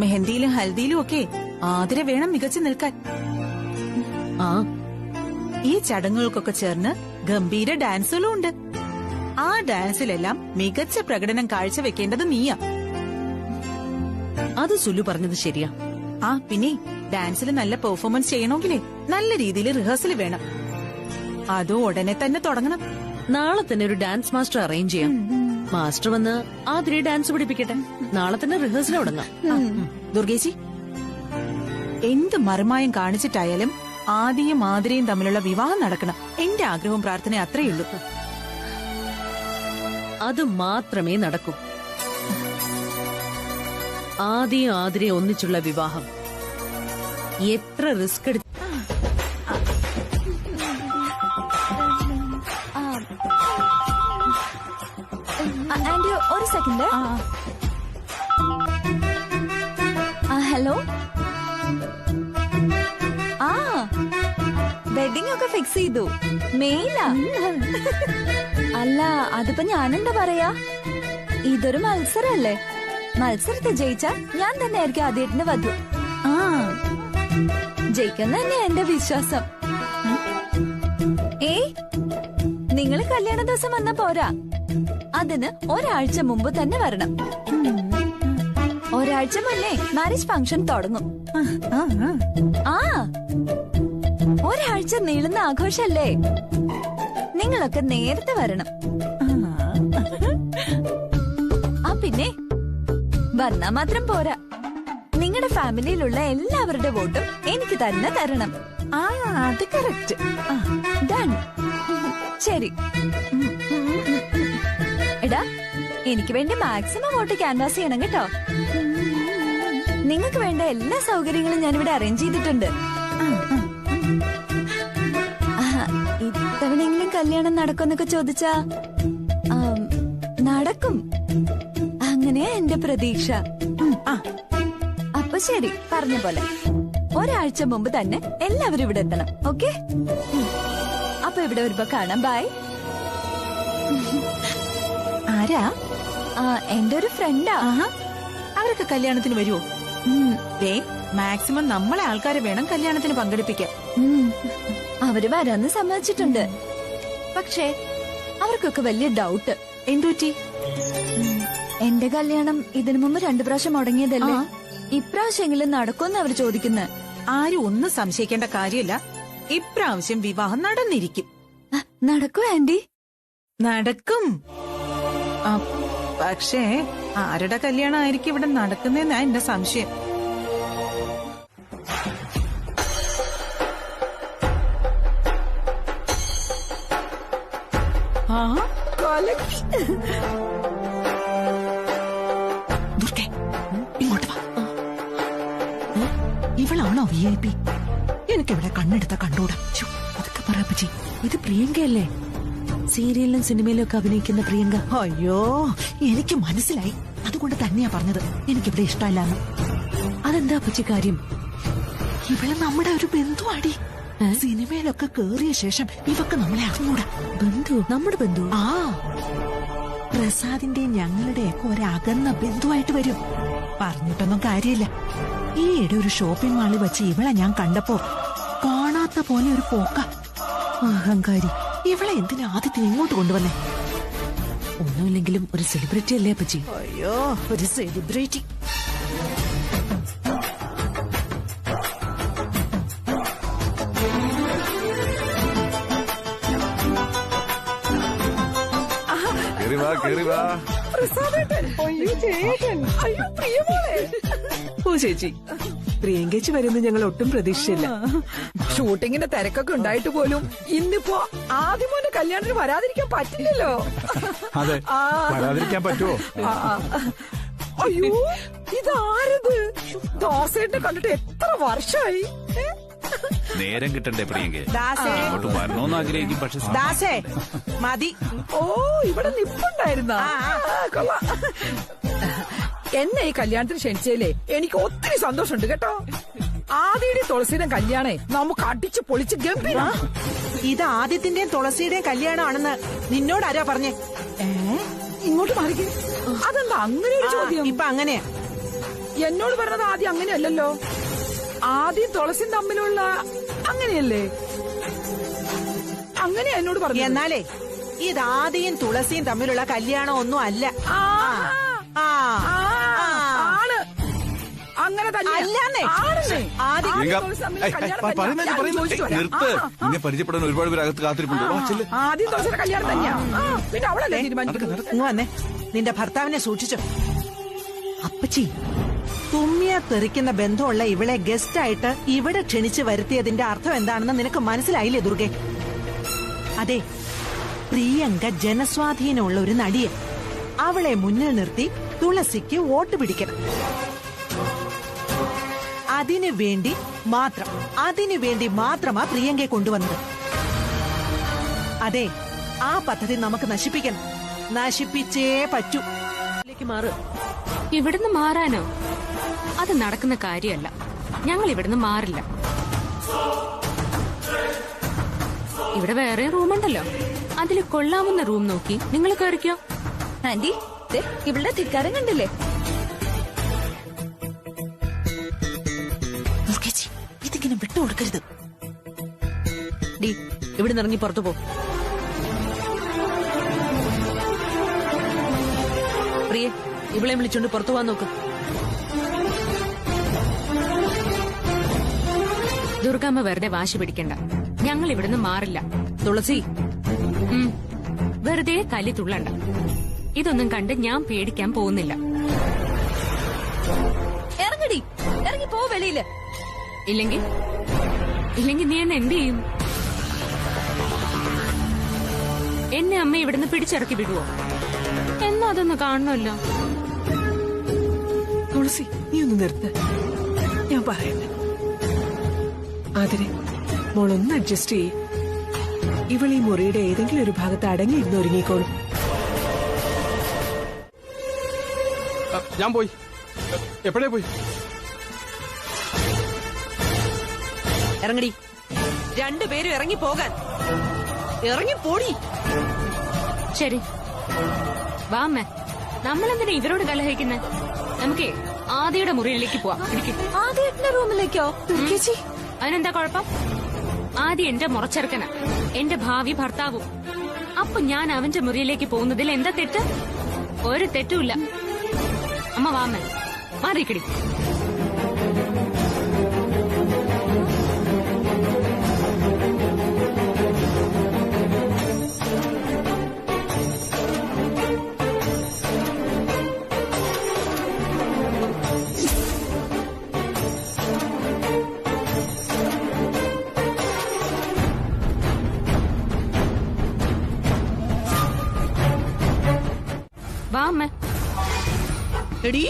മെഹന്തിയിലും ഹൽദിയിലും ഒക്കെ ആതിര വേണം മികച്ചു നിൽക്കാൻ. ആ, ഈ ചടങ്ങുകൾക്കൊക്കെ ചേർന്ന് ഗംഭീര ഡാൻസുകളും ഉണ്ട്. ആ ഡാൻസിലെല്ലാം മികച്ച പ്രകടനം കാഴ്ചവെക്കേണ്ടത് നീയാ. അത് സുലു പറഞ്ഞത് ശരിയാ. ആ, പിന്നെ ഡാൻസിൽ നല്ല പെർഫോമൻസ് ചെയ്യണമെങ്കിലേ നല്ല രീതിയിൽ റിഹേഴ്സൽ വേണം. അതും ഉടനെ തന്നെ തുടങ്ങണം. നാളെ തന്നെ ഒരു ഡാൻസ് മാസ്റ്റർ അറേഞ്ച് ചെയ്യാം. മാസ്റ്റർ വന്ന് ആതിരെ ഡാൻസ് പഠിപ്പിക്കട്ടെ. നാളെ തന്നെ റിഹേഴ്സൽ തുടങ്ങാം. ദുർഗേച്ചി, എന്ത് മറിമായം കാണിച്ചിട്ടായാലും ആദിയും ആതിരയും തമ്മിലുള്ള വിവാഹം നടക്കണം. എന്റെ ആഗ്രഹവും പ്രാർത്ഥന അത്രയുള്ളൂ. അത് മാത്രമേ നടക്കൂ. ആദിയും ആതിരയും ഒന്നിച്ചുള്ള വിവാഹം എത്ര റിസ്ക് എടുത്ത് ആന്റി ഒരു സെക്കൻഡ്. ഹലോ. ആ, വെഡിങ് ഒക്കെ ഫിക്സ് ചെയ്തു. മെയിലാ. അല്ല, അതിപ്പോ ഞാനെന്താ പറയാ, ഇതൊരു മത്സരല്ലേ. മത്സരത്തിൽ ജയിച്ചാൽ ഞാൻ തന്നെ ആയിരിക്കും ആദ്യമായിട്ടിന് വധു. ആ, ജയിക്കുന്ന തന്നെ എന്റെ വിശ്വാസം. ഏയ്, നിങ്ങള് കല്യാണ ദിവസം വന്ന പോരാ, അതിന് ഒരാഴ്ച മുമ്പ് തന്നെ വരണം. ഒരാഴ്ച മുന്നേ മാരേജ് ഫംഗ്ഷൻ തുടങ്ങും. ആ, ഒരാഴ്ച നീളുന്ന ആഘോഷല്ലേ. നിങ്ങളൊക്കെ നേരത്തെ വരണം. ആ, പിന്നെ വന്നാ മാത്രം പോരാ, നിങ്ങളുടെ ഫാമിലിയിലുള്ള എല്ലാവരുടെ വോട്ടും എനിക്ക് തന്നെ തരണം. ആ, അത് കറക്റ്റ്. ഡൺ. ശരി. എടാ, എനിക്ക് വേണ്ടി മാക്സിമം വോട്ട് ക്യാൻവാസ് ചെയ്യണം കേട്ടോ. നിങ്ങൾക്ക് വേണ്ട എല്ലാ സൗകര്യങ്ങളും ഞാനിവിടെ അറേഞ്ച് ചെയ്തിട്ടുണ്ട്. ഇത്തവണെങ്കിലും കല്യാണം നടക്കുമെന്നൊക്കെ ചോദിച്ചാ നടക്കും. അങ്ങനെയാ എന്റെ പ്രതീക്ഷ. അപ്പൊ ശരി, പറഞ്ഞ പോലെ ഒരാഴ്ച മുമ്പ് തന്നെ എല്ലാവരും ഇവിടെ എത്തണം. ഓക്കെ? അപ്പൊ ഇവിടെ വരുമ്പോ കാണാം. ബൈ. ആരാ? എന്റെ ഒരു ഫ്രണ്ടാ. അവരൊക്കെ കല്യാണത്തിന് വരുമോ? മാക്സിമം നമ്മളെ ആൾക്കാരെ വേണം കല്യാണത്തിന് പങ്കെടുപ്പിക്കാൻ. അവര് വരാന്ന് സമ്മതിച്ചിട്ടുണ്ട്. പക്ഷേ അവർക്കൊക്കെ വലിയ ഡൗട്ട്. എന്തുപറ്റി? എന്റെ കല്യാണം ഇതിനു മുമ്പ് 2 പ്രാവശ്യം മുടങ്ങിയതല്ലേ, ഇപ്രാവശ്യമെങ്കിലും നടക്കുമെന്ന് അവർ ചോദിക്കുന്നത്. ആരും ഒന്നും സംശയിക്കേണ്ട കാര്യമില്ല. ഇപ്രാവശ്യം വിവാഹം നടന്നിരിക്കും. നടക്കും ആന്റി? നടക്കും. പക്ഷേ ആരുടെ കല്യാണം ആയിരിക്കും ഇവിടെ നടക്കുന്നതെന്നാ എന്റെ സംശയം. ദുർഗേ, ഇങ്ങോട്ട് വാ. ഇവളാണോ VIP? എനിക്കിവിടെ കണ്ണെടുത്ത കണ്ടൂടാ. അതൊക്കെ പറയാ. ഇത് പ്രിയങ്കയല്ലേ? സീരിയലിലും സിനിമയിലും ഒക്കെ അഭിനയിക്കുന്ന പ്രിയങ്ക. അയ്യോ, എനിക്ക് മനസ്സിലായി. അതുകൊണ്ട് തന്നെയാ പറഞ്ഞത് എനിക്കിവിടെ ഇഷ്ടമല്ലാന്ന്. അതെന്താ അപ്പച്ചി കാര്യം? ഇവള് നമ്മുടെ ഒരു ബന്ധുവാടി. സിനിമയിലൊക്കെ കേറിയ ശേഷം ഇവക്ക് നമ്മളെ അറിഞ്ഞൂടാ. ബന്ധു? നമ്മുടെ ബന്ധു? ആ, പ്രസാദിന്റെ ഞങ്ങളുടെയൊക്കെ ഒരകന്ന ബന്ധുവായിട്ട് വരും. പറഞ്ഞിട്ടൊന്നും കാര്യമില്ല. ഈയിടെ ഒരു ഷോപ്പിംഗ് മാളിൽ വെച്ച് ഇവളെ ഞാൻ കണ്ടപ്പോ കാണാത്ത പോലെ ഒരു പോക്ക. അഹങ്കാരി. ഇവളെ എന്തിനാ ആദ്യത്തിന് ഇങ്ങോട്ട് കൊണ്ടുവന്നേ? ഒന്നുമില്ലെങ്കിലും ഒരു സെലിബ്രിറ്റി അല്ലേ അപ്പച്ചി? അയ്യോ, ഒരു സെലിബ്രിറ്റി. കേറി വാ. ഓ ചേച്ചി, പ്രിയങ്കേച്ചി വരുന്ന ഞങ്ങൾ ഒട്ടും പ്രതീക്ഷിച്ചില്ല. ഷൂട്ടിങ്ങിന്റെ തിരക്കൊക്കെ ഉണ്ടായിട്ട് പോലും ഇന്നിപ്പോ ആദ്യമോന്റെ കല്യാണത്തിന് വരാതിരിക്കാൻ പറ്റില്ലല്ലോ. അതെ, വരാതിരിക്കാൻ പറ്റുമോ? അയ്യോ, ഇതാരത്? ദാസേട്ടനെ കണ്ടിട്ട് എത്ര വർഷമായി. നേരം കിട്ടണ്ടേ പ്രിയങ്ക? ദാസേ, അങ്ങോട്ട് വരണോന്ന് ആഗ്രഹിക്കും, പക്ഷെ ദാസേ മതി. ഓ, ഇവിടെ നിപ്പുണ്ടായിരുന്ന. എന്നെ ഈ കല്യാണത്തിന് ക്ഷണിച്ചതിലേ എനിക്ക് ഒത്തിരി സന്തോഷമുണ്ട് കേട്ടോ. ആദ്യയുടെ തുളസിയുടെ കല്യാണേ നമുക്ക് അടിച്ച് പൊളിച്ച് ഗംഭീര. ഇത് ആദ്യത്തിന്റെയും തുളസിയുടെയും കല്യാണമാണെന്ന് നിന്നോട് ആരാ പറഞ്ഞേ? ഇങ്ങോട്ട് മാറിക്കേ. അതെന്താ അങ്ങനെ ഒരു ചോദ്യം? ഇപ്പൊ അങ്ങനെയാ. എന്നോട് പറഞ്ഞത് ആദ്യം അങ്ങനെയല്ലല്ലോ. ആദ്യം തുളസിയും തമ്മിലുള്ള അങ്ങനെയല്ലേ? അങ്ങനെയാ എന്നോട് പറഞ്ഞു. എന്നാലേ ഇത് ആദ്യം തുളസിയും തമ്മിലുള്ള കല്യാണം ഒന്നും അല്ല. ആണ്, അങ്ങനെ തന്നെ നിർത്ത്. നിന്നെ പരിചയപ്പെടാൻ ഒരുപാട് പേര് അകത്ത് കാത്തിരിപ്പുണ്ട്. ആദ്യം തുളസിയുടെ കല്യാണം തന്നെയാ. പിന്നെ അവളല്ലേ തീരുമാനിക്കുന്നത്. വന്നേ, നിന്റെ ഭർത്താവിനെ സൂക്ഷിച്ചോ. അപ്പച്ചി, തുമ്മിയ തെറിക്കുന്ന ബന്ധമുള്ള ഇവളെ ഗസ്റ്റായിട്ട് ഇവിടെ ക്ഷണിച്ച് വരുത്തിയതിന്റെ അർത്ഥം എന്താണെന്ന് നിനക്ക് മനസ്സിലായില്ലേ ദുർഗെ? അതെ, പ്രിയങ്ക ജനസ്വാധീനമുള്ള ഒരു നടിയെ. അവളെ മുന്നിൽ നിർത്തി തുളസിക്ക് വോട്ട് പിടിക്കണം. അതിനുവേണ്ടി മാത്രമാ പ്രിയങ്കയെ കൊണ്ടുവന്നത്. അതെ, ആ പദ്ധതി നമുക്ക് നശിപ്പിക്കണം. നശിപ്പിച്ചേ പറ്റൂ. മാറ്. ഇവിടുന്ന് മാറാനോ? അത് നടക്കുന്ന കാര്യമല്ല. ഞങ്ങൾ ഇവിടുന്ന് മാറില്ല. ഇവിടെ വേറെ റൂമുണ്ടല്ലോ, അതിൽ കൊള്ളാവുന്ന റൂം നോക്കി നിങ്ങൾ കയറിക്കോ. ആന്റി, ഇവളുടെ ധിക്കാരം കണ്ടില്ലേ? ഇതിങ്ങനെ വിട്ടുകൊടുക്കരുത്. ഡി, ഇവിടുന്ന് ഇറങ്ങി പുറത്തു പോ. പ്രിയ, ഇവളെ വിളിച്ചോണ്ട് പുറത്തു പോവാൻ നോക്ക്. ദുർഗാമ്മ വെറുതെ വാശി പിടിക്കണ്ട. ഞങ്ങൾ ഇവിടുന്ന് മാറില്ല. തുളസി, വെറുതെ കലി തുള്ളണ്ട. ഇതൊന്നും കണ്ട് ഞാൻ പേടിക്കാൻ പോകുന്നില്ല. ഇറങ്ങടി, ഇറങ്ങി പോ വെളിയില്. ഇല്ലെങ്കിൽ നീ എന്നെ എന്ത് ചെയ്യും? എന്നെ അമ്മ ഇവിടുന്ന് പിടിച്ചിറക്കി വിടുവോ? എന്നാ അതൊന്ന് കാണണമല്ലോ. തുളസി, നീ ഒന്ന് നിർത്ത്. ഞാൻ പറയുന്നു. അതിന് മോളൊന്ന് അഡ്ജസ്റ്റ് ചെയ്യും. ഇവളീ മുറിയുടെ ഏതെങ്കിലും ഒരു ഭാഗത്ത് അടങ്ങിയിരുന്ന് ഒരുങ്ങിക്കോളും. ഞാൻ പോയി. എപ്പോഴേ പോയി? ഇറങ്ങടി. രണ്ടുപേരും ഇറങ്ങി പോകാൻ. ഇറങ്ങി പോടി. ശരി, വാ അമ്മ. നമ്മളെന്തിനാ ഇവരോട് കലഹിക്കുന്നേ? നമുക്കേ ആദിയുടെ മുറിയിലേക്ക് പോവാം. ആദ്യേട്ടന്റെ റൂമിലേക്കോ? അതിനെന്താ കുഴപ്പം? ആദ്യം എന്റെ മുറച്ചെറുക്കനാ, എന്റെ ഭാവി ഭർത്താവും. അപ്പൊ ഞാൻ അവന്റെ മുറിയിലേക്ക് പോകുന്നതിൽ എന്താ തെറ്റ്? ഒരു തെറ്റുമില്ല. അമ്മ വാമ്മ, മാറിക്കടി. വാ അമ്മ. എടീ,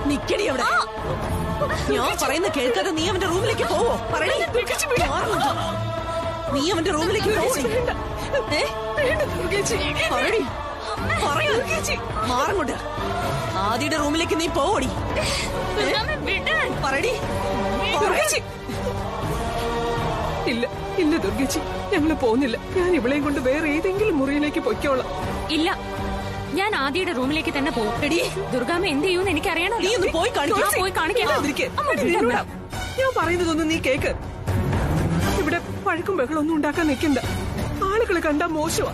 നിക്കടി അവിടെ. ഞാൻ പറയുന്ന കേൾക്കാതെ നീ അവന്റെ റൂമിലേക്ക് പോവോ? പറയണേ. നീ അവന്റെ റൂമിലേക്ക് മാറങ്ങോട്ട്. ആദിയുടെ റൂമിലേക്ക് നീ പോവടി. പറയടി. ഇല്ല ഇല്ല ദുർഗച്ചി, ഞങ്ങള് പോകുന്നില്ല. ഞാൻ ഇവളെയും കൊണ്ട് വേറെ ഏതെങ്കിലും മുറിയിലേക്ക് പൊയ്ക്കോളാം. ഇല്ല, ഞാൻ ആദിയുടെ റൂമിലേക്ക് തന്നെ പോകും. ദുർഗാമ്മ എന്ത് ചെയ്യൂന്ന് എനിക്കറിയണം. നീ ഒന്ന് പോയി കാണിക്കാം. പോയി കാണിക്കാം. നിന്നോടാ. ഞാൻ പറയുന്നതൊന്നും നീ കേക്ക്. ഇവിടെ പഴക്കും ബഹളമൊന്നും ഉണ്ടാക്കാൻ നിൽക്കണ്ട. ആളുകള് കണ്ടാ മോശമാ.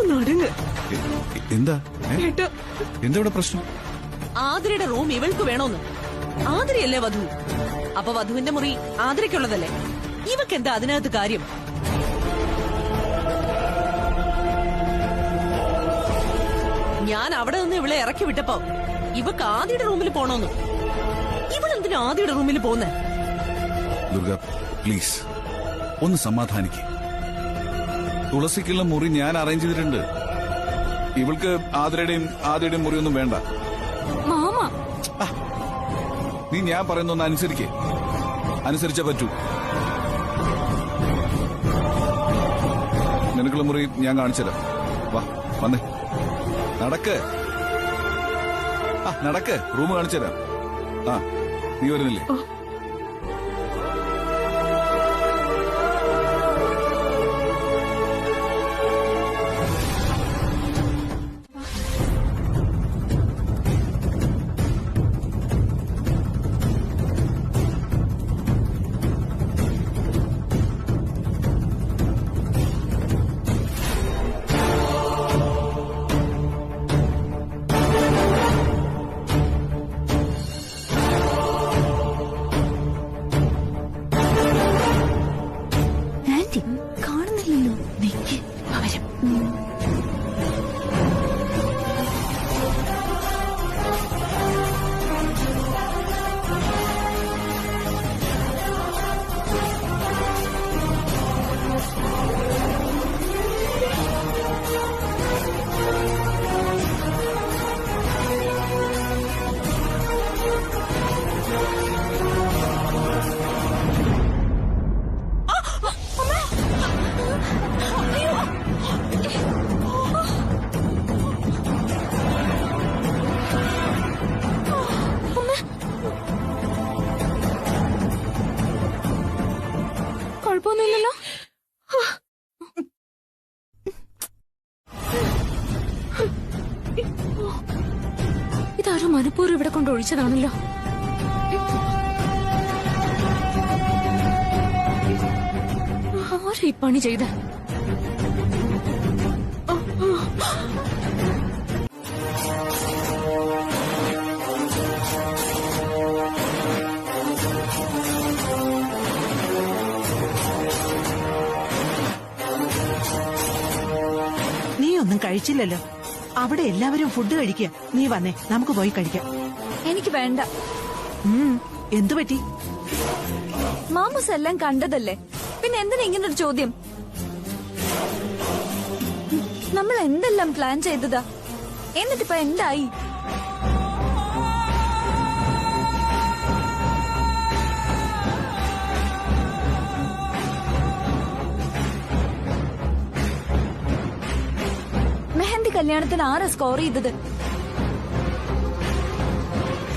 ഒന്ന് അടങ്ങ്. എന്താ കേട്ട് എന്താ ഇവിടെ പ്രശ്നം? ആതിരയുടെ റൂം ഇവൾക്ക് വേണോന്ന്. ആതിരയല്ലേ വധു, അപ്പൊ വധുവിന്റെ മുറി ആതിരയ്ക്കുള്ളതല്ലേ. ഇവക്ക് എന്താ അതിനകത്ത് കാര്യം? ഞാൻ അവിടെ നിന്ന് ഇവളെ ഇറക്കി വിട്ടപ്പോ ഇവക്ക് ആദിയുടെ റൂമിൽ പോണോന്ന്. ഇവളെന്തിനാ ആദിയുടെ റൂമിൽ പോന്നേ? ദുർഗ പ്ലീസ് ഒന്ന് സമാധാനിക്ക്. തുളസിക്കുള്ള മുറി ഞാൻ അറേഞ്ച് ചെയ്തിട്ടുണ്ട്. ഇവൾക്ക് ആതിരയുടെയും മുറിയൊന്നും വേണ്ട. മാമ, നീ ഞാൻ പറയുന്നൊന്ന് അനുസരിച്ചേ പറ്റൂ. നിനക്കുള്ള മുറി ഞാൻ കാണിച്ചുതരാം. വാ വന്നേ, നടക്ക് റൂം കാണിച്ചുതരാം. ആ നീ വരുന്നില്ലേ? കാണുന്നില്ലല്ലോ. നിക്ക്, അവരും കുഴപ്പമൊന്നുമില്ലല്ലോ. ഇതാരും മനഃപൂർവ്വം ഇവിടെ കൊണ്ട് ഒഴിച്ചതാണല്ലോ. ആരാ ഈ പണി ചെയ്ത? നീ ഒന്നും കഴിച്ചില്ലല്ലോ. അവിടെ എല്ലാവരും ഫുഡ് കഴിക്കുക. നീ വന്നേ, നമുക്ക് പോയി കഴിക്കാം. എനിക്ക് വേണ്ട. എന്തു പറ്റി? മാമൂസ് എല്ലാം കണ്ടതല്ലേ, പിന്നെ എന്തിനാ ഇങ്ങനൊരു ചോദ്യം? നമ്മൾ എന്തെല്ലാം പ്ലാൻ ചെയ്തതാ, എന്നിട്ടിപ്പോ എന്തായി? മെഹന്തി കല്യാണത്തിന് ആരാ സ്കോർ ചെയ്തത്?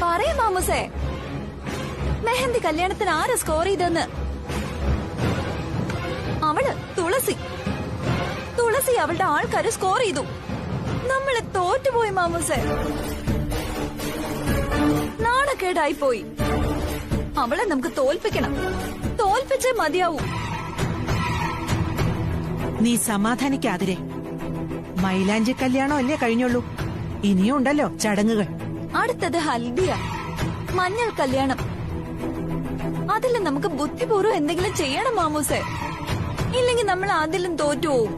പറയ മാമൂസേ, മെഹന്തി കല്യാണത്തിന് ആരാ സ്കോർ ചെയ്തെന്ന്? അവള് തുളസി അവളുടെ ആൾക്കാര് സ്കോർ ചെയ്തു. നമ്മള് തോറ്റുപോയി മാമൂസേ. നാണക്കേടായി പോയി. അവളെ നമുക്ക് തോൽപ്പിക്കണം. തോൽപ്പിച്ചേ മതിയാവൂ. നീ സമാധാനിക്കാതിരെ. മൈലാഞ്ചി കല്യാണം അല്ലേ കഴിഞ്ഞുള്ളൂ. ഇനിയും ഉണ്ടല്ലോ ചടങ്ങുകൾ. അടുത്തത് ഹൽദിയ, മഞ്ഞൾ കല്യാണം. അതിൽ നമുക്ക് ബുദ്ധിപൂർവ്വം എന്തെങ്കിലും ചെയ്യണം മാമൂസേ. ഇല്ലെങ്കിൽ നമ്മൾ അതിലും തോറ്റുപോവും.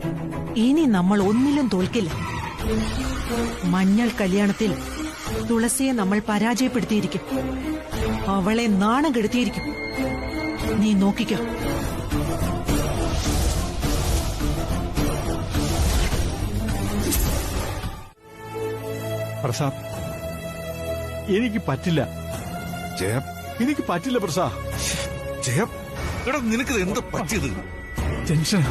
ഇനി നമ്മൾ ഒന്നിലും തോൽക്കില്ല. മഞ്ഞൾ കല്യാണത്തിൽ തുളസിയെ നമ്മൾ പരാജയപ്പെടുത്തിയിരിക്കും. അവളെ നാണം കെടുത്തിയിരിക്കും. നീ നോക്കിക്കോ. പ്രസാദ്, എനിക്ക് പറ്റില്ല. ജയം, എനിക്ക് പറ്റില്ല പ്രസാദ്. ജയം, എടാ നിനക്ക് എന്താ പറ്റിയത്? ടെൻഷൻ,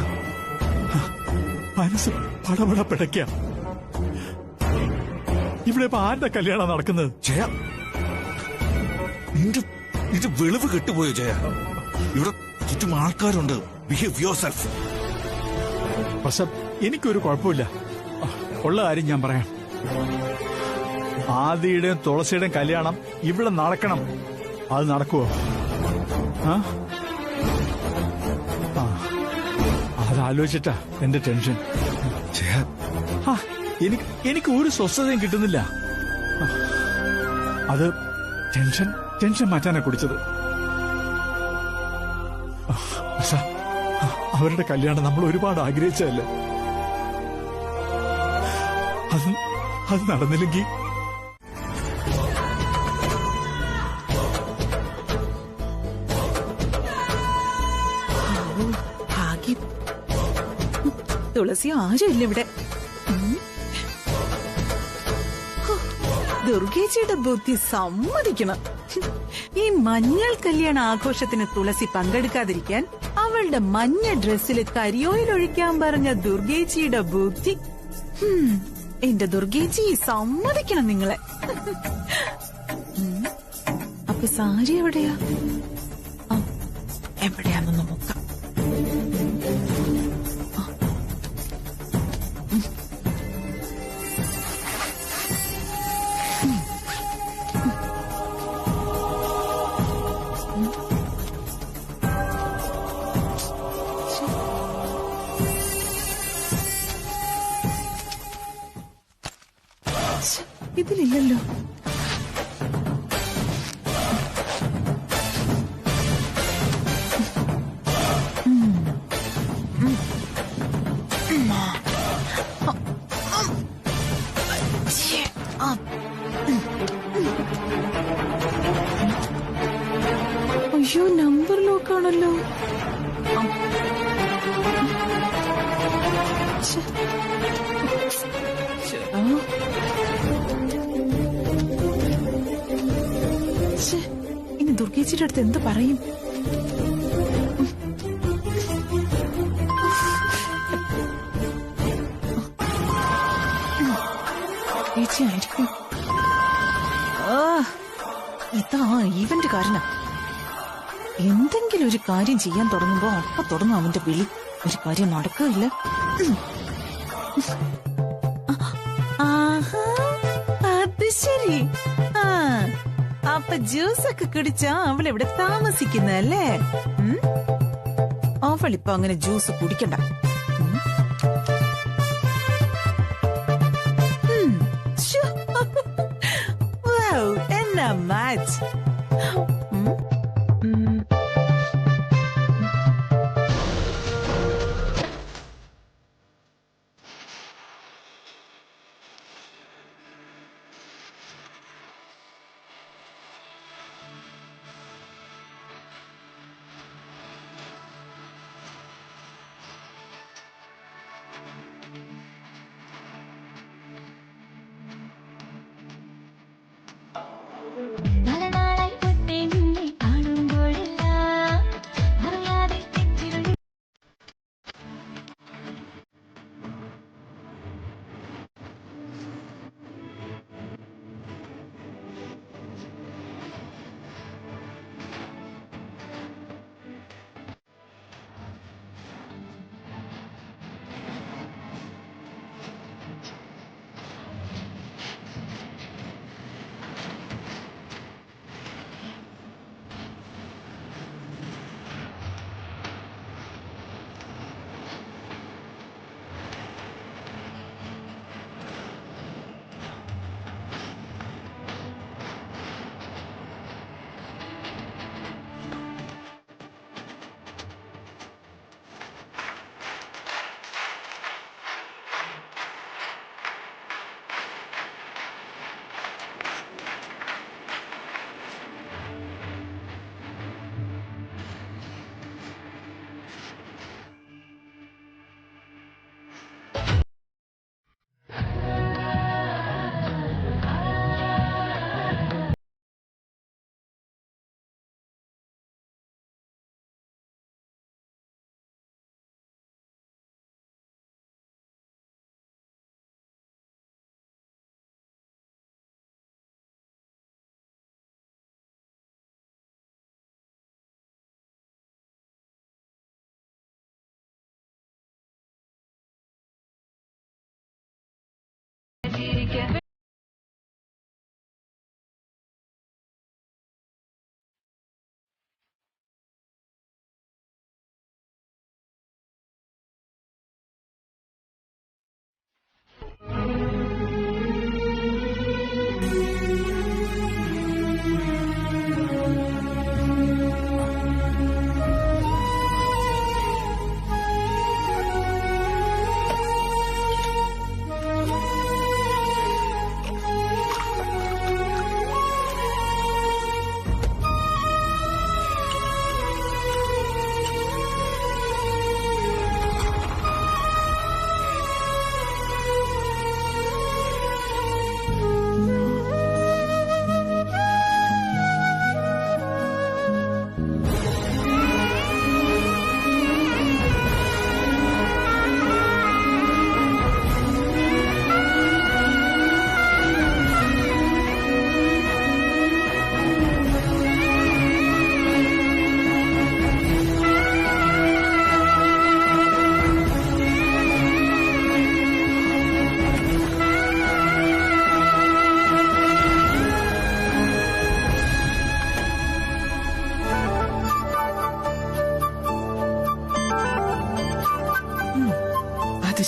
മനസ്സ് പടപട പിടയ്ക്കാം. ഇവിടെ ഇപ്പൊ ആരുടെ കല്യാണം നടക്കുന്നത്? ജയ, നിന്റെ വെളിവ് കെട്ടുപോയോ ജയ? ഇവിടെ ചുറ്റും ആൾക്കാരുണ്ട്. Behave your self. പ്രസാദ്, എനിക്കൊരു കുഴപ്പമില്ല. ഉള്ള കാര്യം ഞാൻ പറയാം. ആദിയുടെയും തുളസിയുടെയും കല്യാണം ഇവിടെ നടക്കണം. അത് നടക്കുവോ? അതാലോചിച്ചിട്ടാ എന്റെ ടെൻഷൻ. എനിക്ക് ഒരു സ്വസ്ഥതയും കിട്ടുന്നില്ല. അത് ടെൻഷൻ മാറ്റാനാ കുടിച്ചത്. അവരുടെ കല്യാണം നമ്മൾ ഒരുപാട് ആഗ്രഹിച്ചതല്ലേ. അത് നടന്നില്ലെങ്കിൽ ഭാഗ്യം. തുളസി ആരുമില്ല ഇവിടെ. ദുർഗേച്ചിയുടെ ബുദ്ധി സമ്മതിക്കണം. ഈ മഞ്ഞൾ കല്യാണ ആഘോഷത്തിന് തുളസി പങ്കെടുക്കാതിരിക്കാൻ അവളുടെ മഞ്ഞ ഡ്രസ്സിൽ കരിയോയിൽ ഒഴിക്കാൻ പറഞ്ഞ ദുർഗേച്ചിയുടെ ബുദ്ധി. എന്റെ ദുർഗേച്ചി സമ്മതിക്കണം നിങ്ങളെ. അപ്പൊ സാരി എവിടെയാ? എവിടെയാണെന്ന് നോക്കാം. ഇതിലില്ലല്ലോ. അയ്യോ, നമ്പർ ലോക്കാണല്ലോ. ഇനി ദുർഗേച്ചിയുടെ അടുത്ത് എന്ത് പറയും? ചേച്ചിയായിരിക്കും. ഇതാ ഈവന്റ് കാരണം. എന്തെങ്കിലും ഒരു കാര്യം ചെയ്യാൻ തുടങ്ങുമ്പോ അപ്പൊ തുടങ്ങും അവന്റെ വിളി. ഒരു കാര്യം നടക്കില്ല. അത് ശരി. അപ്പൊ ജ്യൂസൊക്കെ കുടിച്ചാ അവളിവിടെ താമസിക്കുന്നല്ലേ? അവളിപ്പൊ അങ്ങനെ ജ്യൂസ് കുടിക്കണ്ട. എന്നാ മാച്ച്. നല്ല നാളായി പെണ്ണെ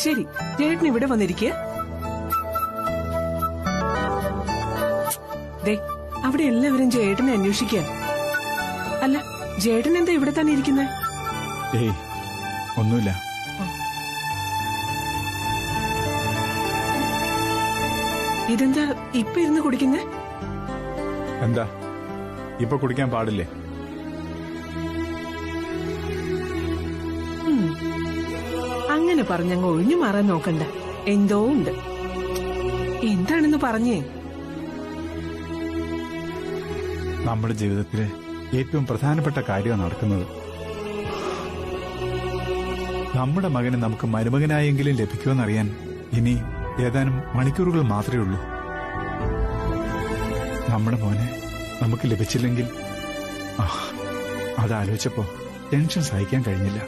ശരി, ചേട്ടൻ ഇവിടെ വന്നിരിക്കുക. അവിടെ എല്ലാവരും ചേട്ടനെ അന്വേഷിക്കുക. അല്ല, ചേട്ടൻ എന്താ ഇവിടെ തന്നെ ഇരിക്കുന്നത്? ഏയ്, ഒന്നുമില്ല. ഇതെന്താ ഇപ്പൊ ഇരുന്ന് കുടിക്കുന്നേ? എന്താ ഇപ്പൊ കുടിക്കാൻ പാടില്ലേ? അങ്ങനെ പറഞ്ഞങ്ങ് ഒഴിഞ്ഞു മാറാൻ നോക്കണ്ട. എന്തോ ഉണ്ട്. എന്താണെന്ന് പറഞ്ഞേ. നമ്മുടെ ജീവിതത്തിലെ ഏറ്റവും പ്രധാനപ്പെട്ട കാര്യമാണ് നടക്കുന്നത്. നമ്മുടെ മകനെ നമുക്ക് മരുമകനായെങ്കിലും ലഭിക്കുമെന്നറിയാൻ ഇനി ഏതാനും മണിക്കൂറുകൾ മാത്രമേ ഉള്ളൂ. നമ്മുടെ മോനെ നമുക്ക് ലഭിച്ചില്ലെങ്കിൽ അതാലോചിച്ചപ്പോ ടെൻഷൻ സഹിക്കാൻ കഴിഞ്ഞില്ല.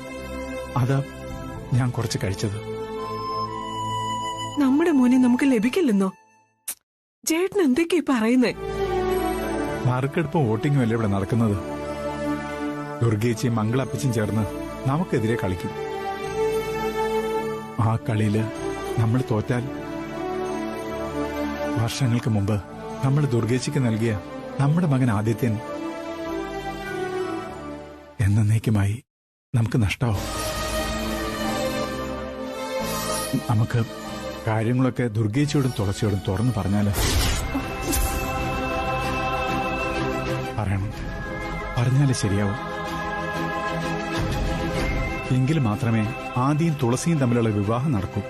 അതാ ഞാൻ കുറച്ച് കഴിച്ചത്. നമ്മുടെ മോനെ നമുക്ക് ലഭിക്കില്ലെന്നോ? ചേട്ടൻ എന്തൊക്കെയാ പറയുന്നേ? നറുക്കെടുപ്പും വോട്ടിങ്ങും അല്ലേ ഇവിടെ നടക്കുന്നത്. ദുർഗേച്ചിയും മംഗളപ്പച്ചും ചേർന്ന് നമുക്കെതിരെ കളിക്കും. ആ കളിയില് നമ്മൾ തോറ്റാൽ വർഷങ്ങൾക്ക് മുമ്പ് നമ്മൾ ദുർഗേച്ചിക്ക് നൽകിയ നമ്മുടെ മകൻ ആദിത്യൻ എന്നേക്കുമായി നമുക്ക് നഷ്ടാവും. നമുക്ക് കാര്യങ്ങളൊക്കെ ദുർഗേച്ചിയോടും തുളസിയോടും തുറന്നു പറഞ്ഞാലോ? പറഞ്ഞാലേ ശരിയാവും. എങ്കിൽ മാത്രമേ ആദിയും തുളസിയും തമ്മിലുള്ള വിവാഹം നടക്കൂ.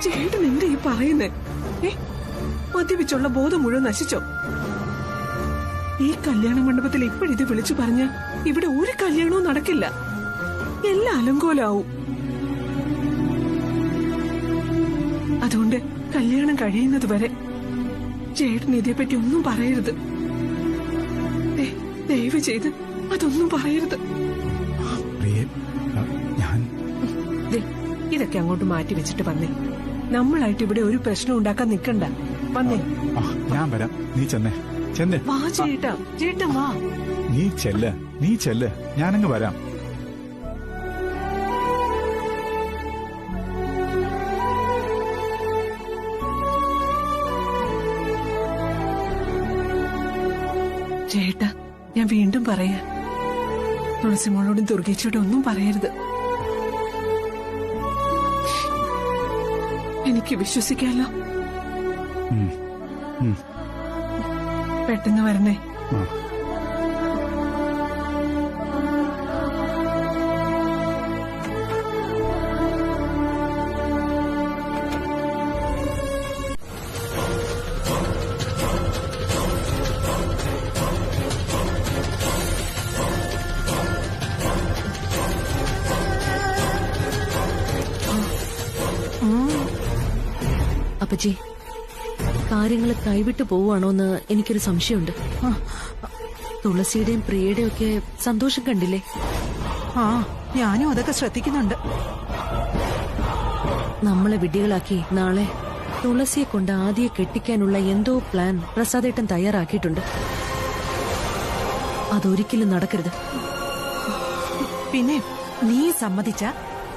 ചേട്ടൻ എന്താ ഈ പറയുന്നേ? മദ്യപിച്ചുള്ള ബോധം മുഴുവൻ നശിച്ചോ? ഈ കല്യാണ മണ്ഡപത്തിൽ ഇപ്പോഴിത് വിളിച്ചു പറഞ്ഞ ഇവിടെ ഒരു കല്യാണവും നടക്കില്ല. എല്ലാം അലങ്കോലാവും. അതുകൊണ്ട് കല്യാണം കഴിയുന്നത് വരെ ചേട്ടൻ ഇതേപ്പറ്റി ഒന്നും പറയരുത്. ദയവ് ചെയ്ത് അതൊന്നും പറയരുത്. ഇതൊക്കെ അങ്ങോട്ട് മാറ്റി വെച്ചിട്ട് വന്നേ. നമ്മളായിട്ട് ഇവിടെ ഒരു പ്രശ്നം ഉണ്ടാക്കാൻ നിൽക്കണ്ട. വന്നേ. ഞാൻ വരാം. നീ ചെന്നേ. വാ ചേട്ടാ. ചേട്ടൻ വാ. നീ ചെല്ല്. ഞാനങ്ങ് വരാം. ചേട്ടാ, ഞാൻ വീണ്ടും പറയാ, തുളസിമോളോടും ദുർഗേച്ചിയോടും ഒന്നും പറയരുത്. എനിക്ക് വിശ്വസിക്കാലോ. പെട്ടെന്ന് വരണേ. അപ്പച്ചി, കാര്യങ്ങൾ കൈവിട്ടു പോവുകയാണോന്ന് എനിക്കൊരു സംശയമുണ്ട്. തുളസിയുടെയും പ്രിയയുടെയും ഒക്കെ സന്തോഷം കണ്ടില്ലേ? ഞാനും അതൊക്കെ ശ്രദ്ധിക്കുന്നുണ്ട്. നമ്മളെ വിഡ്ഢികളാക്കി നാളെ തുളസിയെ കൊണ്ട് ആദ്യം കെട്ടിക്കാനുള്ള എന്തോ പ്ലാൻ പ്രസാദേട്ടൻ തയ്യാറാക്കിയിട്ടുണ്ട്. അതൊരിക്കലും നടക്കരുത്. പിന്നെ നീ സമ്മതിച്ച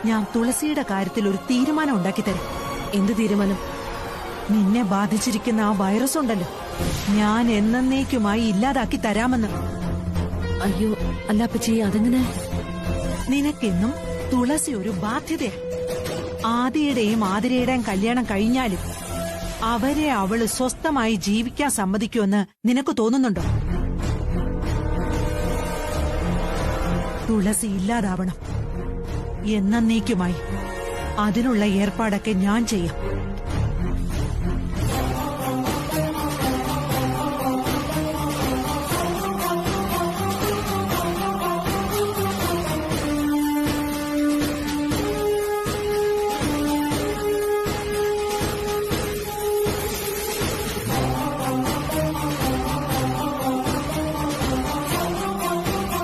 ഞാൻ തുളസിയുടെ കാര്യത്തിൽ ഒരു തീരുമാനം ഉണ്ടാക്കി തരാം. എന്ത് തീരുമാനം? നിന്നെ ബാധിച്ചിരിക്കുന്ന ആ വൈറസ് ഉണ്ടല്ലോ, ഞാൻ എന്നേക്കുമായി ഇല്ലാതാക്കി തരാമെന്ന്. അയ്യോ അല്ല അപ്പച്ചി, അതെങ്ങനെ? നിനക്കെന്നും തുളസി ഒരു ബാധ്യതയാ. ആദിയുടെയും ആതിരയുടെയും കല്യാണം കഴിഞ്ഞാലും അവരെ അവള് സ്വസ്ഥമായി ജീവിക്കാൻ സമ്മതിക്കുമെന്ന് നിനക്ക് തോന്നുന്നുണ്ടോ? തുളസി ഇല്ലാതാവണം എന്നേക്കുമായി. അതിനുള്ള ഏർപ്പാടൊക്കെ ഞാൻ ചെയ്യാം.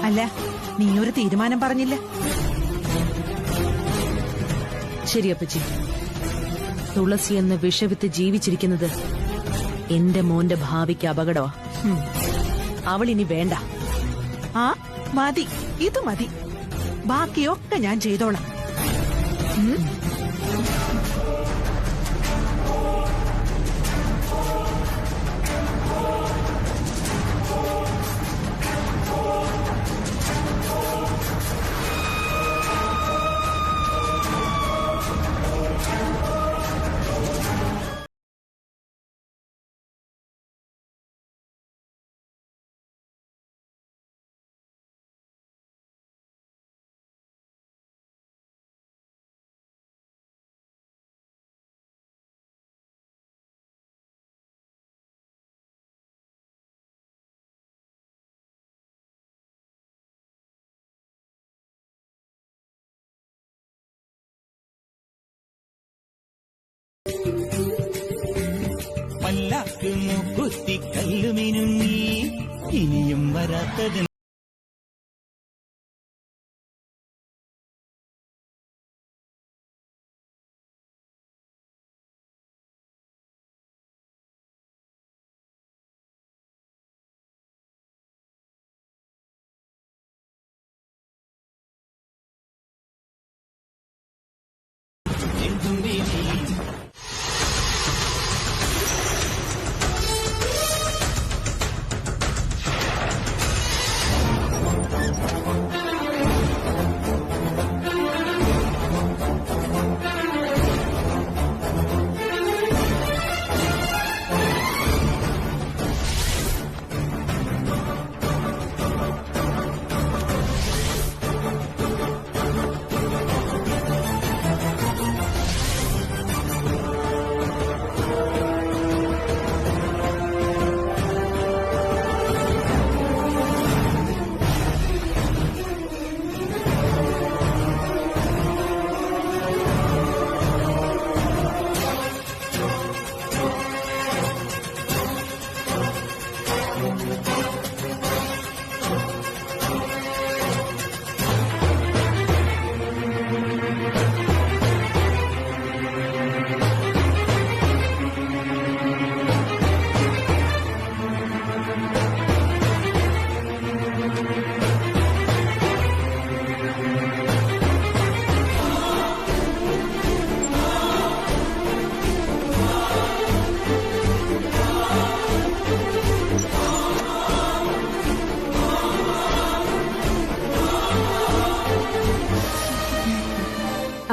അല്ല, നീ ഒരു തീരുമാനം പറഞ്ഞില്ല. ശരി അപ്പച്ചി, തുളസി എന്ന വിഷവിത്ത് ജീവിച്ചിരിക്കുന്നത് എന്റെ മോന്റെ ഭാവിക്ക് അപകടമാ. അവളിനി വേണ്ട. ആ മതി, ഇത് മതി. ബാക്കിയൊക്കെ ഞാൻ ചെയ്തോളാം. പല്ലാക്ക് മുക്കുത്തി കല്ലുമിനുങ്ങി ഇനിയും വരാത്തത്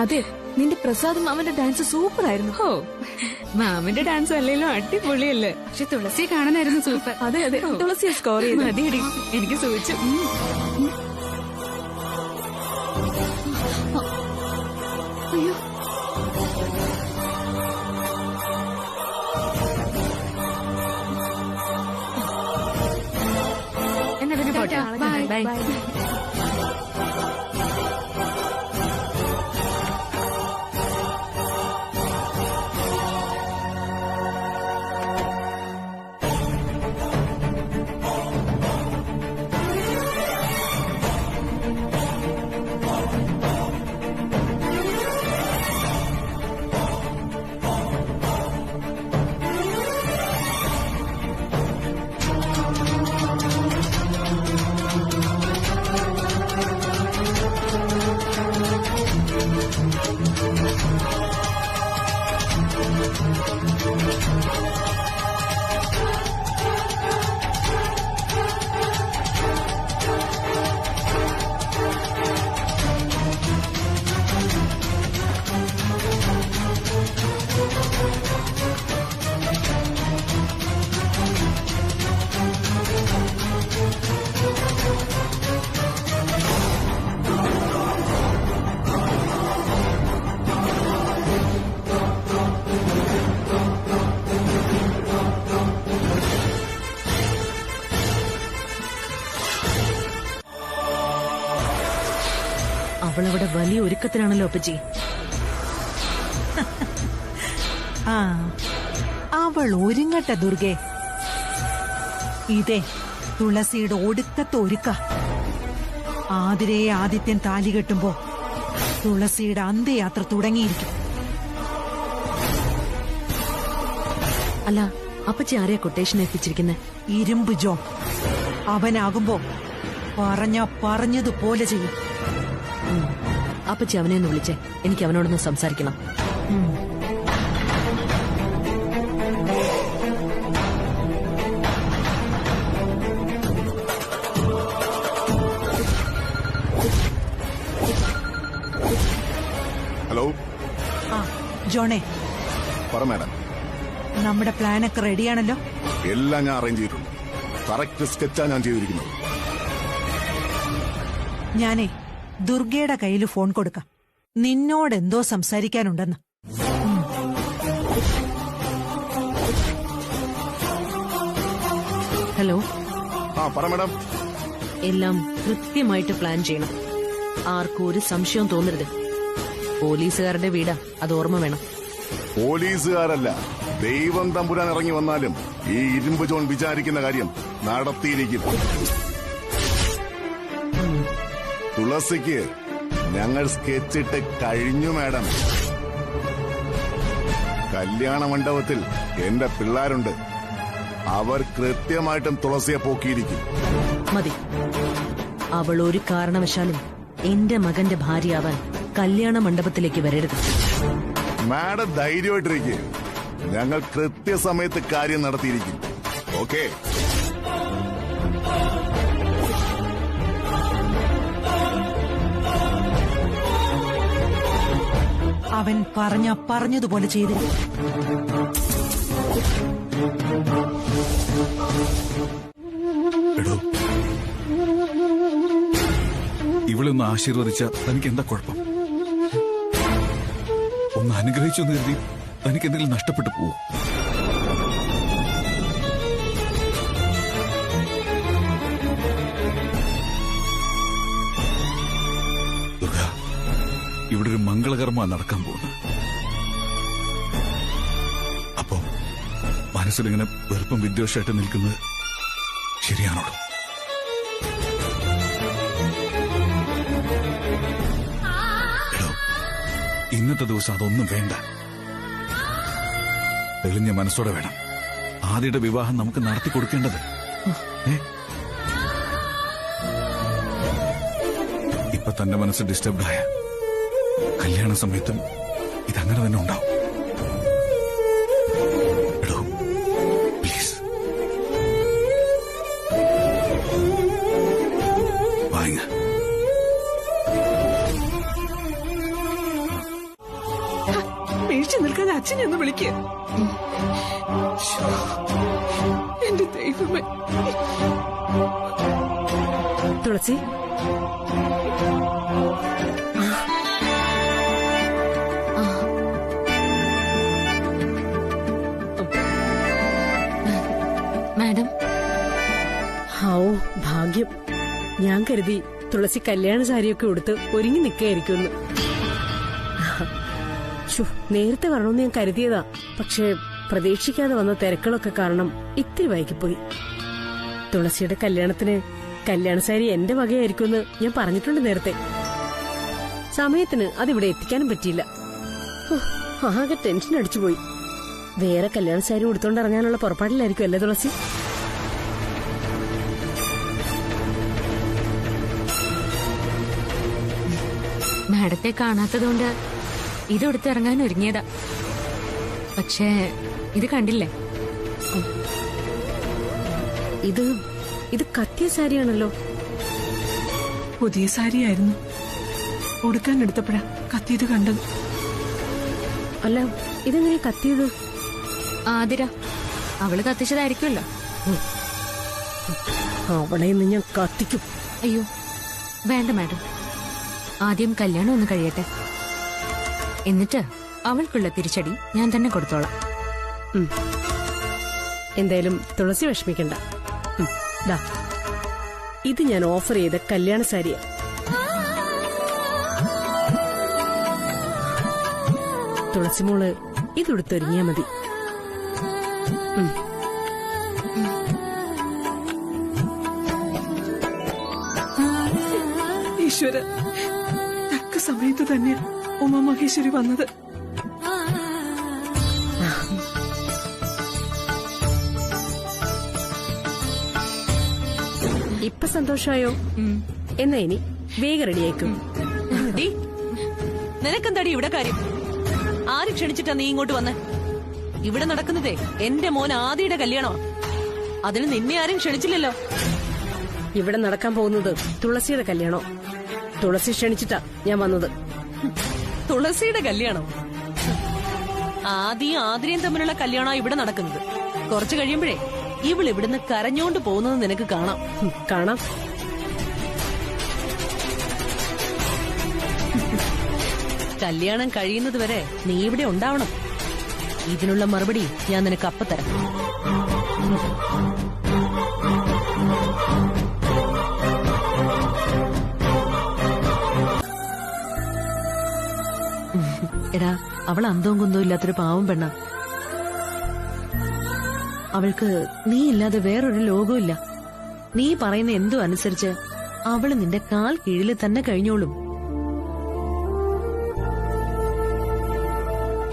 അതെ, നിന്റെ പ്രസാദ് മാമന്റെ ഡാൻസ് സൂപ്പർ ആയിരുന്നു. ഓ, മാമന്റെ ഡാൻസ് അല്ലെങ്കിലും അടിപൊളിയല്ലേ. പക്ഷെ തുളസി കാണാനായിരുന്നു സൂപ്പർ. അതെ അതെ, തുളസിയെ സ്കോർ ചെയ്തു. മതിയടി, എനിക്ക് സൂചിച്ചു. അയ്യോ, എന്നാ പിന്നെ പോട്ടെ. Bye bye. അവളവിടെ വലിയ ഒരുക്കത്തിലാണല്ലോ അപ്പച്ചി. ആ, അവൾ ഒരുങ്ങട്ടെ ദുർഗെ. ഇതേ തുളസിയുടെ ഒടുക്കത്തെ ഒരുക്ക. ആതിരയെ ആദിത്യൻ താലി കെട്ടുമ്പോ തുളസിയുടെ അന്ത്യയാത്ര തുടങ്ങിയിരിക്കും. അല്ല, അപ്പച്ചി ആരെയാ കൊട്ടേഷൻ ഏൽപ്പിച്ചിരിക്കുന്നെ? ഇരുമ്പ് ജോൺ. അവനാകുമ്പോ പറഞ്ഞതുപോലെ ചെയ്യും. അപ്പച്ചി അവനെ ഒന്ന് വിളിച്ചേ, എനിക്ക് അവനോടൊന്ന് സംസാരിക്കണം. ഹലോ. ആ ജോണേ, പറ മാഡം. നമ്മുടെ പ്ലാനൊക്കെ റെഡിയാണല്ലോ? എല്ലാം ഞാൻ അറേഞ്ച് ചെയ്തിട്ടുണ്ട്. കറക്റ്റ് സ്കെച്ചാ ഞാൻ ചെയ്തിരിക്കുന്നത്. ഞാനേ ദുർഗയുടെ കയ്യിൽ ഫോൺ കൊടുക്കാം. നിന്നോടെന്തോ സംസാരിക്കാനുണ്ടെന്ന്. ഹലോ. ആ പറ മാഡം. എല്ലാം കൃത്യമായിട്ട് പ്ലാൻ ചെയ്യണം. ആർക്കും ഒരു സംശയവും തോന്നരുത്. പോലീസുകാരുടെ വീടാ, അത് ഓർമ്മ വേണം. പോലീസുകാരല്ല, ദൈവം തമ്പുരാൻ ഇറങ്ങി വന്നാലും ഈ ഇരുമ്പ് ജോൺ വിചാരിക്കുന്ന കാര്യം നടത്തിയിരിക്കും. തുളസിക്ക് ഞങ്ങൾ സ്കെച്ചിട്ട് കഴിഞ്ഞു മാഡം. കല്യാണ മണ്ഡപത്തിൽ എന്റെ പിള്ളേരുണ്ട്. അവർ കൃത്യമായിട്ടും തുളസിയെ പോക്കിയിരിക്കും. മതി. അവൾ ഒരു കാരണവശാലും എന്റെ മകന്റെ ഭാര്യയാവാൻ കല്യാണ മണ്ഡപത്തിലേക്ക് വരരുത്. മാഡം ധൈര്യമായിട്ടിരിക്കുക. ഞങ്ങൾ കൃത്യസമയത്ത് കാര്യം നടത്തിയിരിക്കും. ഓക്കെ? അവൻ പറഞ്ഞതുപോലെ ചെയ്തു. എടോ, ഇവളെ ഒന്ന് ആശീർവദിച്ച തനിക്ക് എന്താ കുഴപ്പം? ഒന്ന് അനുഗ്രഹിച്ചു കരുതി തനിക്ക് എന്തെങ്കിലും നഷ്ടപ്പെട്ടു പോവോ? ദുർഗ, ഇവിടെ ഒരു മംഗളകർമ്മ നടക്കാൻ പോകുന്നത്. അപ്പോ മനസ്സിലിങ്ങനെ വെറുപ്പും വിദ്വേഷമായിട്ട് നിൽക്കുന്നത് ശരിയാണോ? ഇന്നത്തെ ദിവസം അതൊന്നും വേണ്ട. തെളിഞ്ഞ മനസ്സോടെ വേണം ആദ്യയുടെ വിവാഹം നമുക്ക് നടത്തി കൊടുക്കേണ്ടത്. ഇപ്പൊ തന്റെ മനസ്സ് ഡിസ്റ്റർബ്ഡായ കല്യാണ സമയത്തും ഇതങ്ങനെ തന്നെ ഉണ്ടാവും. എടോ, പ്ലീസ് വാങ്ങ. വീഴ്ച നിൽക്കാതെ അച്ഛനെ ഒന്ന് വിളിക്കുക. എന്റെ ദൈവമേ. തുളസി, മാഡം. ഹാവൂ ഭാഗ്യം. ഞാൻ കരുതി തുളസി കല്യാണ സാരിയൊക്കെ ഉടുത്ത് ഒരുങ്ങി നിൽക്കായിരിക്കുമെന്ന്. നേരത്തെ വരണമെന്ന് ഞാൻ കരുതിയതാ. പക്ഷെ പ്രതീക്ഷിക്കാതെ വന്ന തിരക്കുകളൊക്കെ കാരണം ഇത്തിരി വൈകിപ്പോയി. തുളസിയുടെ കല്യാണത്തിന് കല്യാണ സാരി എന്റെ വകയായിരിക്കുമെന്ന് ഞാൻ പറഞ്ഞിട്ടുണ്ട് നേരത്തെ. സമയത്തിന് അതിവിടെ എത്തിക്കാനും പറ്റിയില്ല. ആകെ ടെൻഷൻ അടിച്ചുപോയി. വേറെ കല്യാണ സാരി ഉടുത്തോണ്ട് ഇറങ്ങാനുള്ള പുറപ്പാടിലായിരിക്കും അല്ലേ തുളസി? മാഡത്തെ കാണാത്തതുകൊണ്ട് ഇതെടുത്തിറങ്ങാൻ ഒരുങ്ങിയതാ. പക്ഷേ ഇത് കണ്ടില്ലേ? ഇത് കത്തിയ സാരിയാണല്ലോ. പുതിയ സാരിയായിരുന്നു. ഉടുക്കാൻ എടുത്തപ്പോഴാ കത്തിയത് കണ്ടത്. അല്ല, ഇതെങ്ങനെ കത്തിയത്? ആതിര അവള് കത്തിച്ചതായിരിക്കുമല്ലോ. അവളെ ഇന്ന് ഞാൻ കത്തിക്കും. അയ്യോ വേണ്ട മാഡം, ആദ്യം കല്യാണം ഒന്ന് കഴിയട്ടെ. എന്നിട്ട് അവൾക്കുള്ള തിരിച്ചടി ഞാൻ തന്നെ കൊടുത്തോളാം. എന്തായാലും തുളസി വിഷമിക്കണ്ട. ഇത് ഞാൻ ഓഫർ ചെയ്ത കല്യാണ സാരിയാ. തുളസിമോള് ഇതുടുത്തൊരുങ്ങിയാ മതി. ഈശ്വര, തക്ക സമയത്ത് തന്നെ ഉമാമഹേശ്വരി വന്നത്. ഇപ്പൊ സന്തോഷമായോ? എന്നാ ഇനി വേഗം റെഡിയായിക്കും. നിനക്കെന്താടി ഇവിടെ കാര്യം? ആര് ക്ഷണിച്ചിട്ടാ നീ ഇങ്ങോട്ട് വന്നേ? ഇവിടെ നടക്കുന്നതേ എന്റെ മോൻ ആദിയുടെ കല്യാണോ. അതിന് നിന്നെ ആരും ക്ഷണിച്ചില്ലല്ലോ. ഇവിടെ നടക്കാൻ പോകുന്നത് തുളസിയുടെ കല്യാണോ. തുളസി ക്ഷണിച്ചിട്ടാ ഞാൻ വന്നത്. തുളസിയുടെ കല്യാണോ? ആദിയും ആതിരയും തമ്മിലുള്ള കല്യാണോ ഇവിടെ നടക്കുന്നത്. കുറച്ചു കഴിയുമ്പോഴേ ഇവിടുന്ന് കരഞ്ഞോണ്ട് പോകുന്നത് നിനക്ക് കാണാം. കാണാം. കല്യാണം കഴിയുന്നത് വരെ നീ ഇവിടെ ഉണ്ടാവണം. ഇതിനുള്ള മറുപടി ഞാൻ നിനക്ക് അപ്പ തരാം. എടാ, അവൾ അന്തവും കുന്തവും ഇല്ലാത്തൊരു പാവം പെണ്ണ. അവൾക്ക് നീ ഇല്ലാതെ വേറൊരു ലോകവും ഇല്ല. നീ പറയുന്ന എന്തു അനുസരിച്ച് അവള് നിന്റെ കാൽ കീഴിൽ തന്നെ കഴിഞ്ഞോളും.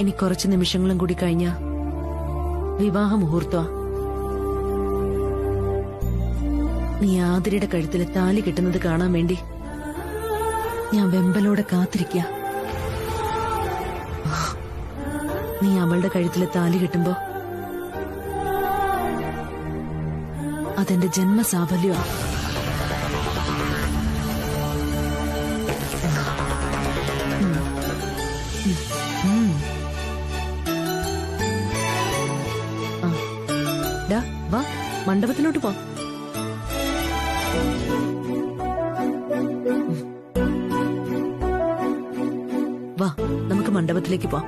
ഇനി കുറച്ച് നിമിഷങ്ങളും കൂടി കഴിഞ്ഞ വിവാഹ മുഹൂർത്തമാ. നീ ആതിരയുടെ കഴുത്തിൽ താലി കെട്ടുന്നത് കാണാൻ വേണ്ടി ഞാൻ വെമ്പലോടെ കാത്തിരിക്കുക. നീ അവളുടെ കഴുത്തിൽ താലി കെട്ടുമ്പോ അതെന്റെ ജന്മസാഫല്യമാ. വാ, മണ്ഡപത്തിലോട്ട് പോ. വാ, നമുക്ക് മണ്ഡപത്തിലേക്ക് പോവാം.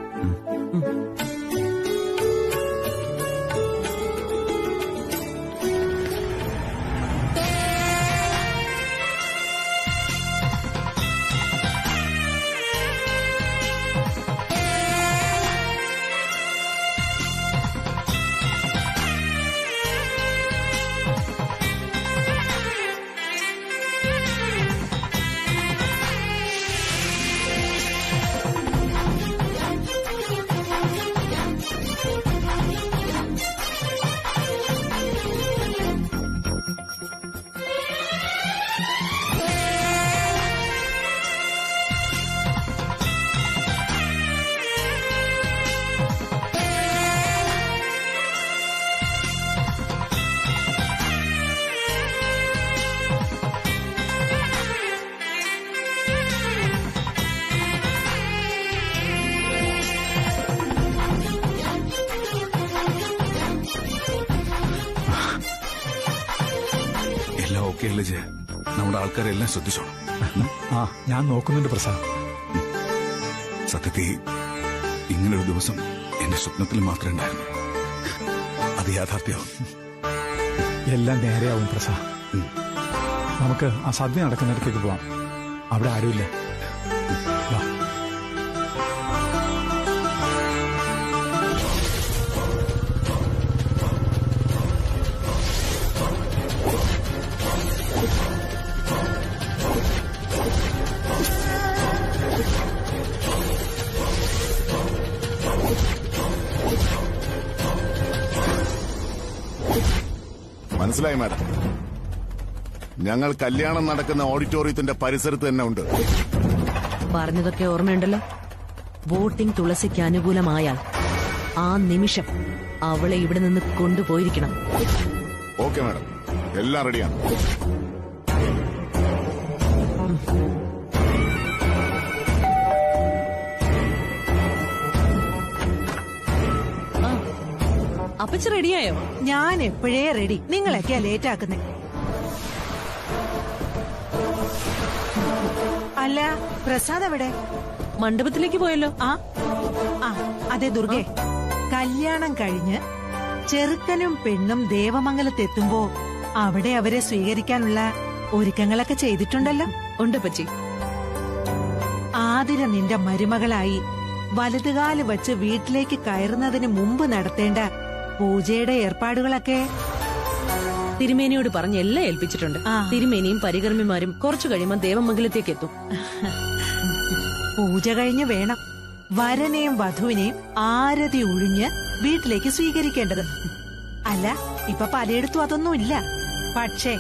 നമ്മുടെ ആൾക്കാരെല്ലാം ശ്രദ്ധിച്ചോണം. ആ, ഞാൻ നോക്കുന്നുണ്ട് പ്രസാദ്. സത്യത്തിൽ ഇങ്ങനൊരു ദിവസം എന്റെ സ്വപ്നത്തിൽ മാത്രമേ ഉണ്ടായിരുന്നു. അത് യാഥാർത്ഥ്യമാവും. എല്ലാം നേരെയാവും പ്രസാദ്. നമുക്ക് ആ സദ്യ നടക്കുന്നിടത്തേക്ക് പോവാം. അവിടെ ആരുമില്ല. വാ. മനസ്സിലായി മാഡം. ഞങ്ങൾ കല്യാണം നടക്കുന്ന ഓഡിറ്റോറിയത്തിന്റെ പരിസരത്ത് തന്നെ ഉണ്ട്. പറഞ്ഞതൊക്കെ ഓർമ്മയുണ്ടല്ലോ. വോട്ടിംഗ് തുളസിക്ക് അനുകൂലമായാൽ ആ നിമിഷം അവളെ ഇവിടെ നിന്ന് കൊണ്ടുപോയിരിക്കണം. ഓക്കെ മാഡം, എല്ലാം റെഡിയാണ്. അപ്പച്ചി റെഡിയായോ? ഞാൻ എപ്പോഴേ റെഡി. നിങ്ങളൊക്കെയാ ലേറ്റ് ആക്കുന്നേ. അല്ല, പ്രസാദ് എവിടെ? മണ്ഡപത്തിലേക്ക് പോയല്ലോ. അതെ ദുർഗേ, കല്യാണം കഴിഞ്ഞ് ചെറുക്കനും പെണ്ണും ദേവമംഗലത്തെത്തുമ്പോ അവിടെ അവരെ സ്വീകരിക്കാനുള്ള ഒരുക്കങ്ങളൊക്കെ ചെയ്തിട്ടുണ്ടല്ലോ. ഉണ്ട് പച്ചി. ആതിര നിന്റെ മരുമകളായി വലതുകാല് വച്ച് വീട്ടിലേക്ക് കയറുന്നതിന് മുമ്പ് നടത്തേണ്ട പൂജയുടെ ഏർപ്പാടുകളൊക്കെ തിരുമേനിയോട് പറഞ്ഞ് എല്ലാം ഏൽപ്പിച്ചിട്ടുണ്ട്. തിരുമേനിയും പരികർമ്മിമാരും കുറച്ചു കഴിയുമ്പോൾ ദേവമംഗലത്തേക്ക് എത്തും. പൂജ കഴിഞ്ഞ് വേണം വരനെയും വധുവിനെയും ആരതി ഒഴിഞ്ഞ് വീട്ടിലേക്ക് സ്വീകരിക്കേണ്ടത്. അല്ല, ഇപ്പൊ പലയിടത്തും അതൊന്നും ഇല്ല. പക്ഷേ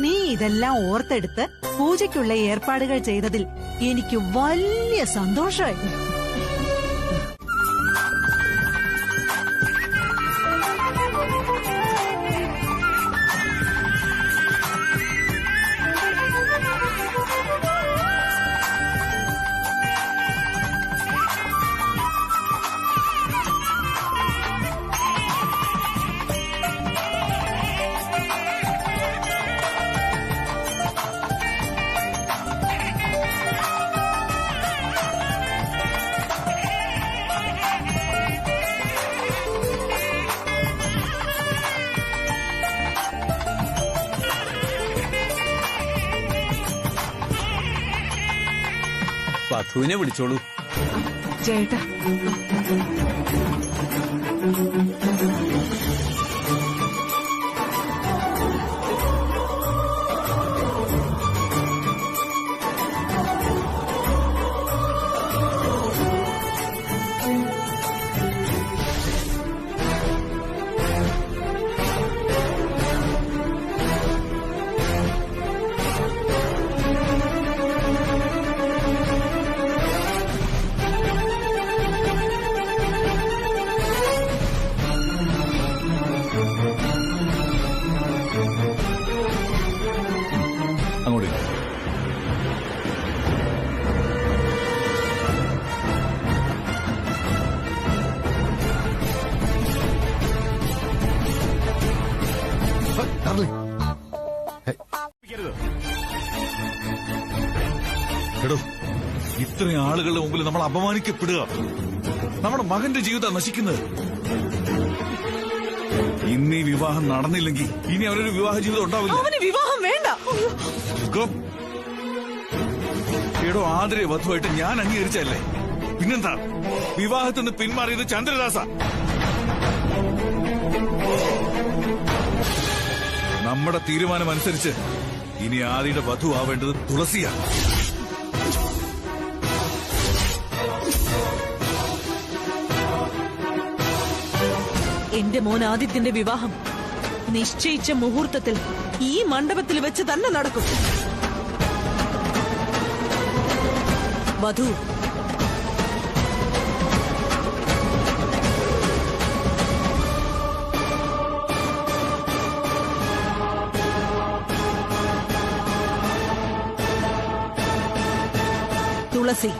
നീ ഇതെല്ലാം ഓർത്തെടുത്ത് പൂജയ്ക്കുള്ള ഏർപ്പാടുകൾ ചെയ്തതിൽ എനിക്ക് വലിയ സന്തോഷമായി. വധുവിനെ വിളിച്ചോളൂ. ചേട്ടാ, എടോ, ഇത്രയും ആളുകളുടെ മുമ്പിൽ നമ്മൾ അപമാനിക്കപ്പെടുക. നമ്മുടെ മകന്റെ ജീവിതം നശിക്കുന്നത്. ഇന്ന് ഈ വിവാഹം നടന്നില്ലെങ്കിൽ ഇനി അവനൊരു വിവാഹ ജീവിതം ഉണ്ടാവില്ല. അവന് വിവാഹം വേണ്ട. എടോ, ആദരെ വധുവായിട്ട് ഞാൻ അംഗീകരിച്ചല്ലേ? പിന്നെന്താ വിവാഹത്തിൽ നിന്ന് പിന്മാറിയത് ചന്ദ്രദാസ. നമ്മുടെ തീരുമാനമനുസരിച്ച് ഇനി ആദിയുടെ വധു ആവേണ്ടത് തുളസിയാണ്. എന്റെ മോൻ ആദിത്യന്റെ വിവാഹം നിശ്ചയിച്ച മുഹൂർത്തത്തിൽ ഈ മണ്ഡപത്തിൽ വെച്ച് തന്നെ നടക്കും. വധു, തുളസി,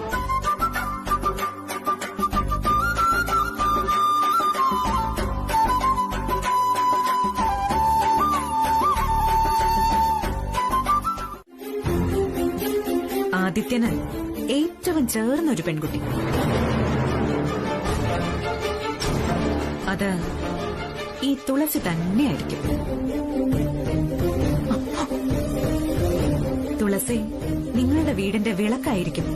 ആദിത്യന് ഏറ്റവും ചേർന്നൊരു പെൺകുട്ടി. അത് ഈ തുളസി തന്നെയായിരിക്കും. തുളസി നിങ്ങളുടെ വീടിന്റെ വിളക്കായിരിക്കും.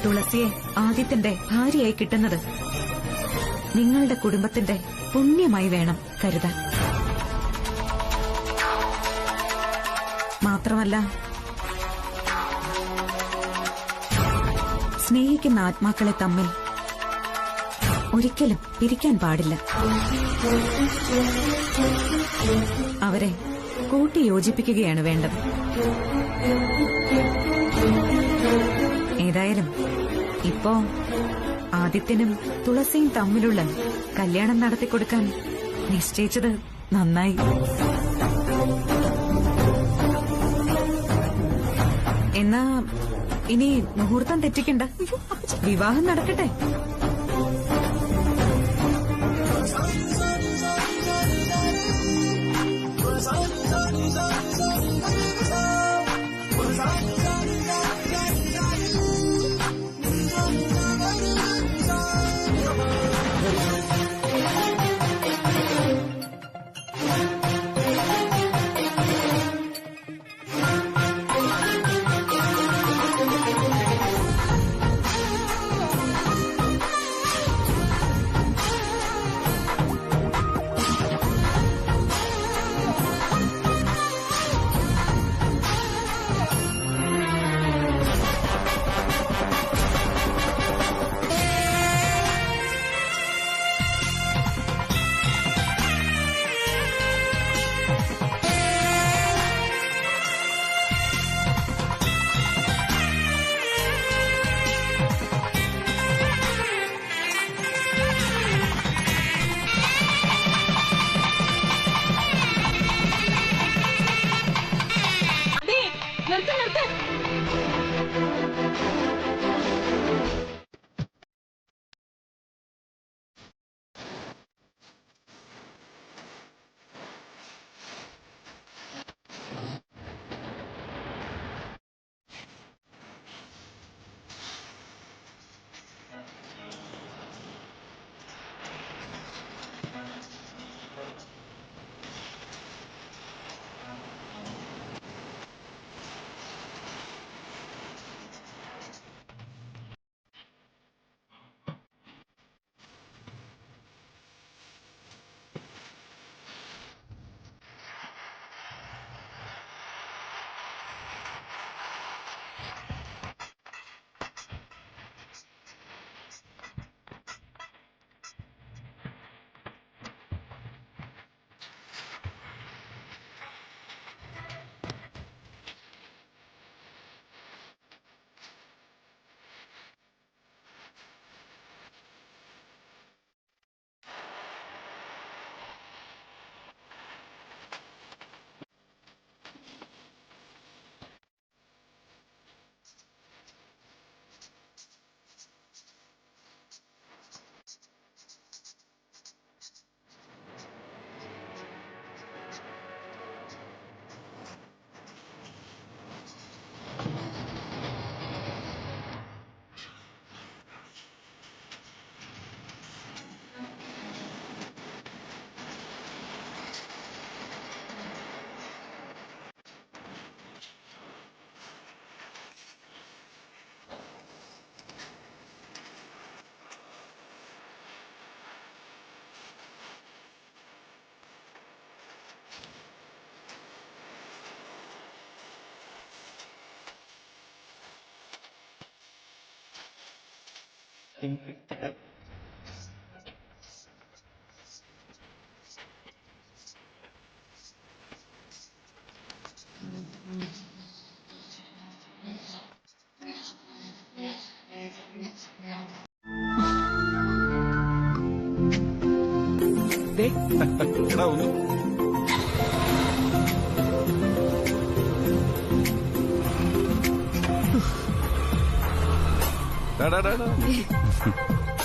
തുളസിയെ ആദിത്യന്റെ ഭാര്യയായി കിട്ടുന്നത് നിങ്ങളുടെ കുടുംബത്തിന്റെ പുണ്യമായി വേണം കരുതാൻ. മാത്രമല്ല, സ്നേഹിക്കുന്ന ആത്മാക്കളെ തമ്മിൽ ഒരിക്കലും പിരിക്കാൻ പാടില്ല. അവരെ കൂട്ടിയോജിപ്പിക്കുകയാണ് വേണ്ടത്. ഏതായാലും ഇപ്പോ ആദിത്യനും തുളസിയും തമ്മിലുള്ള കല്യാണം നടത്തിക്കൊടുക്കാൻ നിശ്ചയിച്ചത് നന്നായി. എന്നാ ഇനി മുഹൂർത്തം തെറ്റിക്കണ്ട, വിവാഹം നടക്കട്ടെ. എടാ ഒന്ന്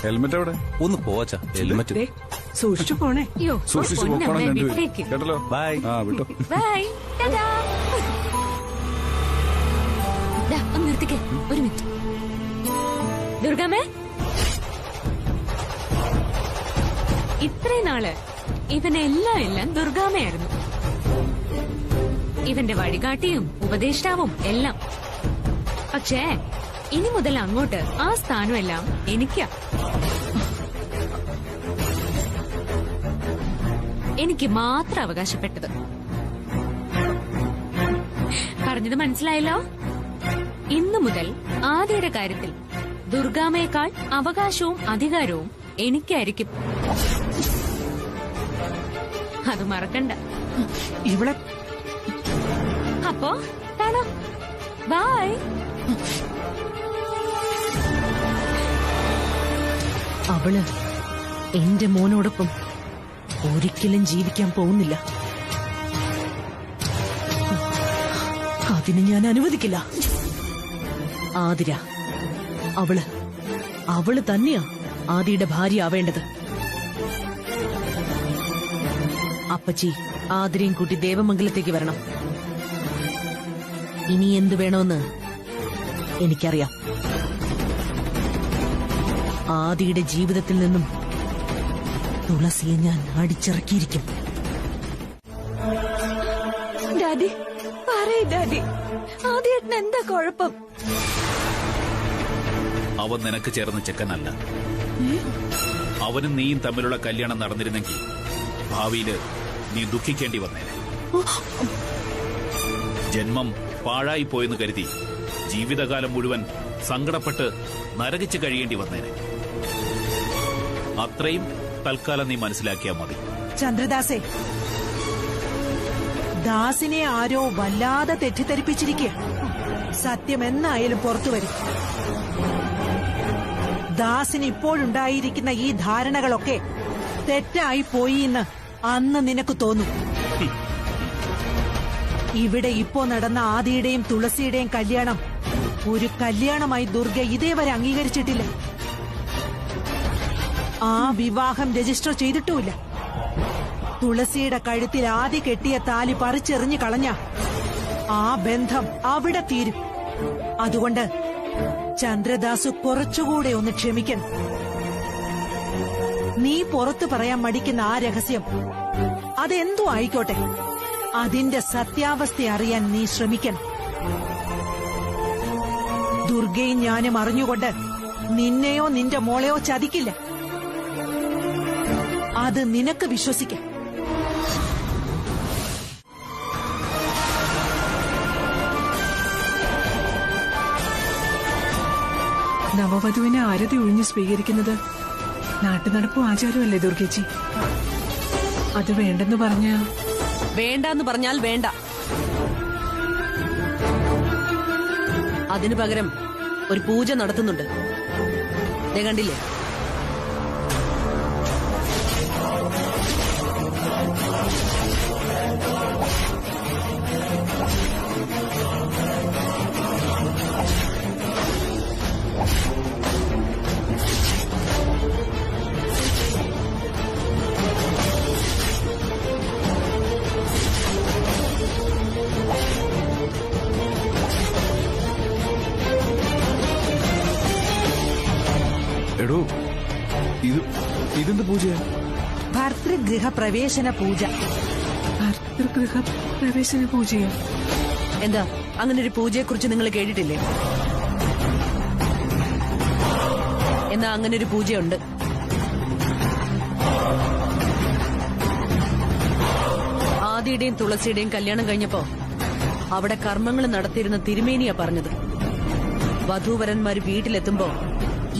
ഹെൽമെറ്റ് എവിടെ? ഒന്ന് പോവാച്ചാ ഹെൽമെറ്റ്. സൂക്ഷിച്ചു പോണേ. സൂക്ഷിച്ചു പോക്കണം രണ്ടുപേരും. കേട്ടല്ലോ? ബൈ. ആ വിട്ടോ. ബൈ. ടാറ്റാ. ദാ, ഒന്ന് നിർത്തിക്കേ. ഒരു മിനിറ്റ്. ദുർഗാമ്മേ, ഇത്രയും നാള് ഇവനെല്ലാം ദുർഗാമ്മയായിരുന്നു. ഇവന്റെ വഴികാട്ടിയും ഉപദേഷ്ടാവും എല്ലാം. പക്ഷേ ഇനി മുതൽ അങ്ങോട്ട് ആ സ്ഥാനമെല്ലാം എനിക്കാ. എനിക്ക് മാത്രം അവകാശപ്പെട്ടത്. പറഞ്ഞത് മനസ്സിലായല്ലോ? ഇന്നു മുതൽ ആദിയുടെ കാര്യത്തിൽ ദുർഗാമ്മയേക്കാൾ അവകാശവും അധികാരവും എനിക്കായിരിക്കും. അത് മറക്കണ്ട. ഇവിടെ അപ്പോ കാണാം. ബൈ. അവള് എന്റെ മോനോടൊപ്പം ഒരിക്കലും ജീവിക്കാൻ പോകുന്നില്ല. അതിന് ഞാൻ അനുവദിക്കില്ല. ആതിര, അവള് തന്നെയാ ആദിയുടെ ഭാര്യ ആവേണ്ടത്. അപ്പച്ചി ആതിരയും കൂട്ടി ദേവമംഗലത്തേക്ക് വരണം. ഇനി എന്തു വേണമെന്ന് എനിക്കറിയാം. ആദിയുടെ ജീവിതത്തിൽ നിന്നും തുളസിയെ ഞാൻ അടിച്ചിറക്കിയിരിക്കും. ഡാഡി പറയ് ഡാഡി, ആദിയേട്ടന് എന്താ കുഴപ്പം? അവൻ നിനക്ക് ചേർന്ന ചെക്കനല്ല. അവനും നീയും തമ്മിലുള്ള കല്യാണം നടന്നിരുന്നെങ്കിൽ ഭാവിയില് നീ ദുഃഖിക്കേണ്ടി വന്നേനെ. ജന്മം പാഴായി പോയെന്ന് കരുതി ജീവിതകാലം മുഴുവൻ സങ്കടപ്പെട്ട് നരകിച്ച് കഴിയേണ്ടി വന്നേനെ. അത്രയും തൽക്കാലം നീ മനസ്സിലാക്കിയാൽ മതി. ചന്ദ്രദാസേ, ദാസിനെ ആരോ വല്ലാതെ തെറ്റിദ്ധരിപ്പിച്ചിരിക്കുക. സത്യം എന്നായാലും പുറത്തു വരും. ദാസിന് ഇപ്പോഴുണ്ടായിരിക്കുന്ന ഈ ധാരണകളൊക്കെ തെറ്റായി പോയി എന്ന് അന്ന് നിനക്ക് തോന്നും. ഇവിടെ ഇപ്പോ നടന്ന ആദിയുടെയും തുളസിയുടെയും കല്യാണം ഒരു കല്യാണമായി ദുർഗ ഇതേവരെ അംഗീകരിച്ചിട്ടില്ല. ആ വിവാഹം രജിസ്റ്റർ ചെയ്തിട്ടുമില്ല. തുളസിയുടെ കഴുത്തിൽ ആദ്യ കെട്ടിയ താലി പറിച്ചെറിഞ്ഞു കളഞ്ഞ ആ ബന്ധം അവിടെ തീരും. അതുകൊണ്ട് ചന്ദ്രദാസു കുറച്ചുകൂടെ ഒന്ന് ക്ഷമിക്കണം. നീ പുറത്തു പറയാൻ മടിക്കുന്ന ആ രഹസ്യം അതെന്തോ ആയിക്കോട്ടെ, അതിന്റെ സത്യാവസ്ഥ അറിയാൻ നീ ശ്രമിക്കണം. ദുർഗയും ഞാനും അറിഞ്ഞുകൊണ്ട് നിന്നെയോ നിന്റെ മോളെയോ ചതിക്കില്ല. അത് നിനക്ക് വിശ്വസിക്കാം. നവവധുവിനെ ആരതി ഒഴിഞ്ഞു സ്വീകരിക്കുന്നത് നാട്ടുനടപ്പും ആചാരമല്ലേ ദുർഗേച്ചി? അത് വേണ്ടെന്ന് പറഞ്ഞാൽ വേണ്ട. അതിനു പകരം ഒരു പൂജ നടത്തുന്നുണ്ട്. ദേ കണ്ടില്ലേ? എടോ, ഇതെന്ത് പൂജയാ? ഭർതൃഗൃഹ പ്രവേശന പൂജ. ഭർതൃഗൃഹ പ്രവേശന പൂജയോ? എന്താ, അങ്ങനൊരു പൂജയെക്കുറിച്ച് നിങ്ങൾ കേട്ടിട്ടില്ലേ? എന്നാ അങ്ങനൊരു പൂജയുണ്ട്. ആദിയുടെയും തുളസിയുടെയും കല്യാണം കഴിഞ്ഞപ്പോ അവിടെ കർമ്മങ്ങൾ നടത്തിയിരുന്ന തിരുമേനിയാ പറഞ്ഞത്. വധൂവരന്മാര് വീട്ടിലെത്തുമ്പോ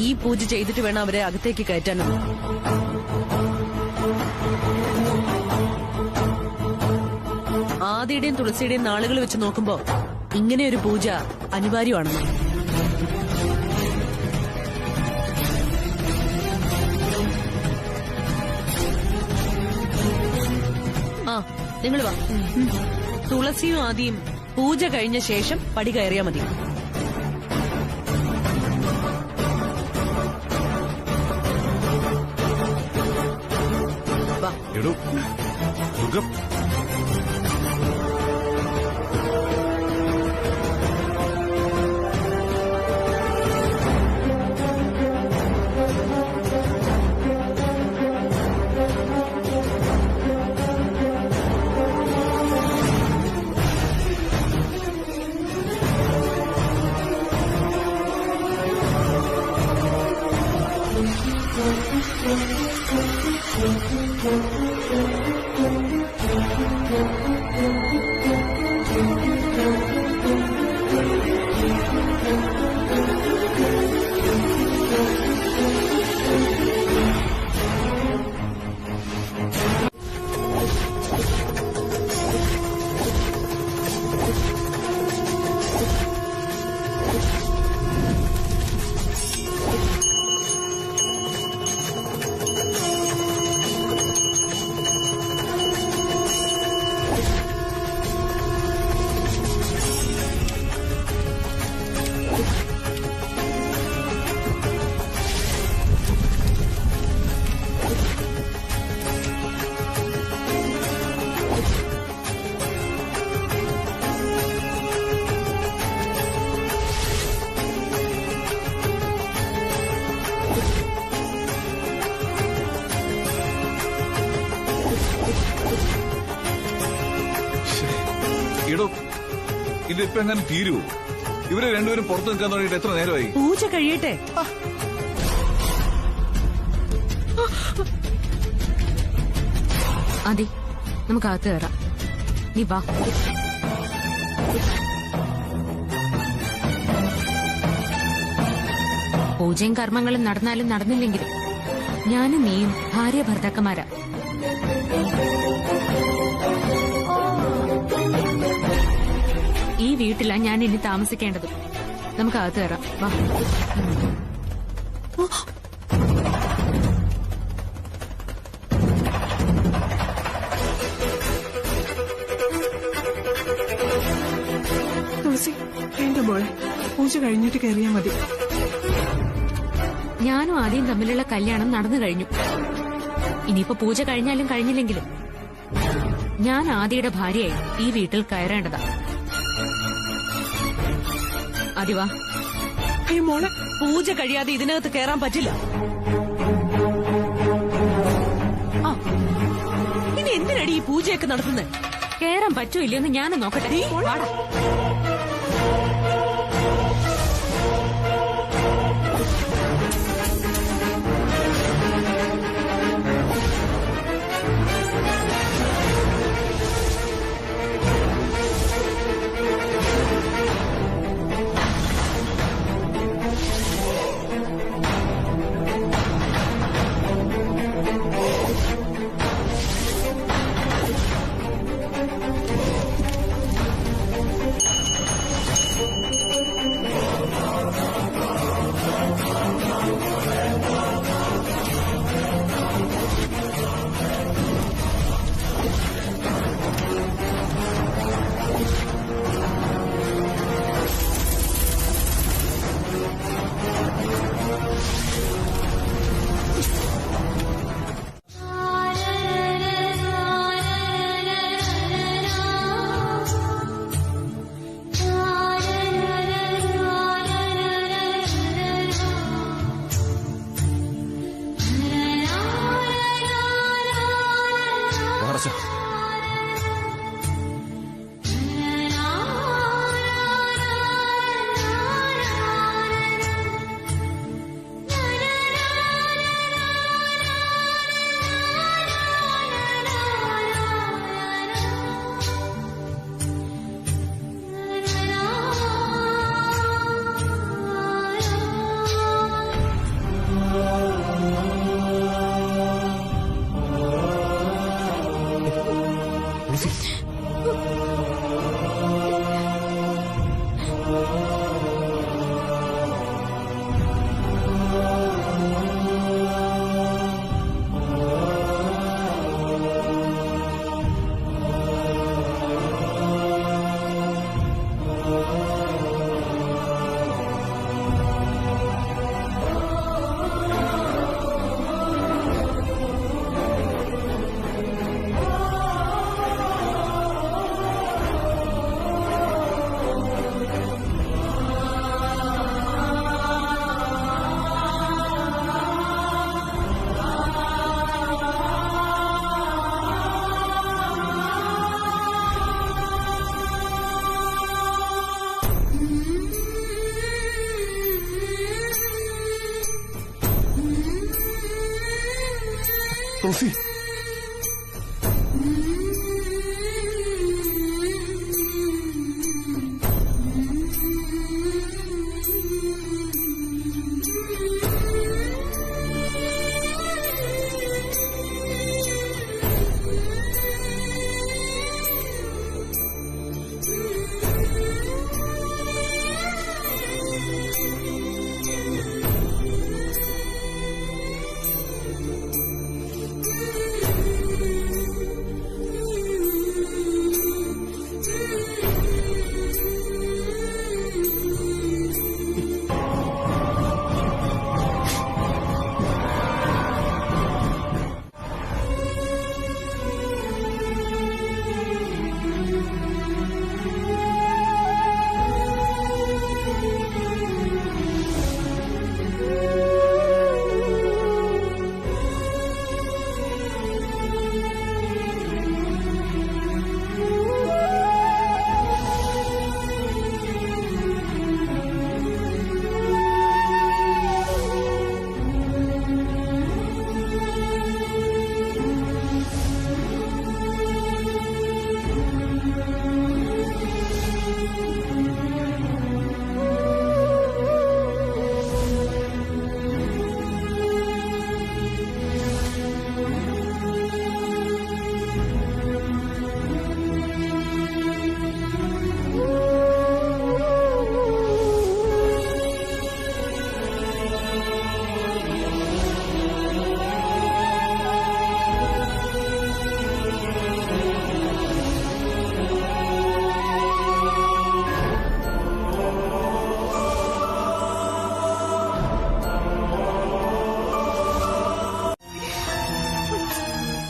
ഈ പൂജ ചെയ്തിട്ട് വേണം അവരെ അകത്തേക്ക് കയറ്റാനും. ആദിയുടെയും തുളസിയുടെയും നാളുകൾ വെച്ച് നോക്കുമ്പോ ഇങ്ങനെ ഒരു പൂജ അനിവാര്യമാണെന്ന്. ആ, നിങ്ങൾ വാ. തുളസിയും ആദിയും പൂജ കഴിഞ്ഞ ശേഷം പടി കയറിയാ മതി. വാ. എടോ സുഖം. എടോ ഇതിപ്പോ എങ്ങനെ തീരുവോ? ഇവരെ രണ്ടുപേരും പുറത്തു നിൽക്കാൻ തുടങ്ങിയിട്ട് എത്ര നേരമായി? പൂജ കഴിയട്ടെ. അതെ, നമുക്ക് അകത്ത് കയറാം. നീ വാ. പൂജയും കർമ്മങ്ങളും നടന്നാലും നടന്നില്ലെങ്കിലും ഞാനും നീയും ഭാര്യ ഭർത്താക്കന്മാരാ. ഈ വീട്ടിലാ ഞാൻ ഇനി താമസിക്കേണ്ടത്. നമുക്ക് അകത്ത് കയറാം. വാ. തുളസി, എന്റെ മോളെ, പൂജ കഴിഞ്ഞിട്ട് കയറിയാ മതി. ഞാനും ആദ്യം തമ്മിലുള്ള കല്യാണം നടന്നു കഴിഞ്ഞു. ഇനിയിപ്പോ പൂജ കഴിഞ്ഞാലും കഴിഞ്ഞില്ലെങ്കിലും ഞാൻ ആദിയുടെ ഭാര്യയായി ഈ വീട്ടിൽ കയറേണ്ടതാ. ആദിവാ. അയ്യോ മോളെ, പൂജ കഴിയാതെ ഇതിനകത്ത് കയറാൻ പറ്റില്ല. ഇനി എന്തിനടി ഈ പൂജയൊക്കെ നടത്തുന്നത്? കയറാൻ പറ്റൂ ഇല്ലയോന്ന് ഞാനും നോക്കട്ടെ. വാടാ. തുളസി,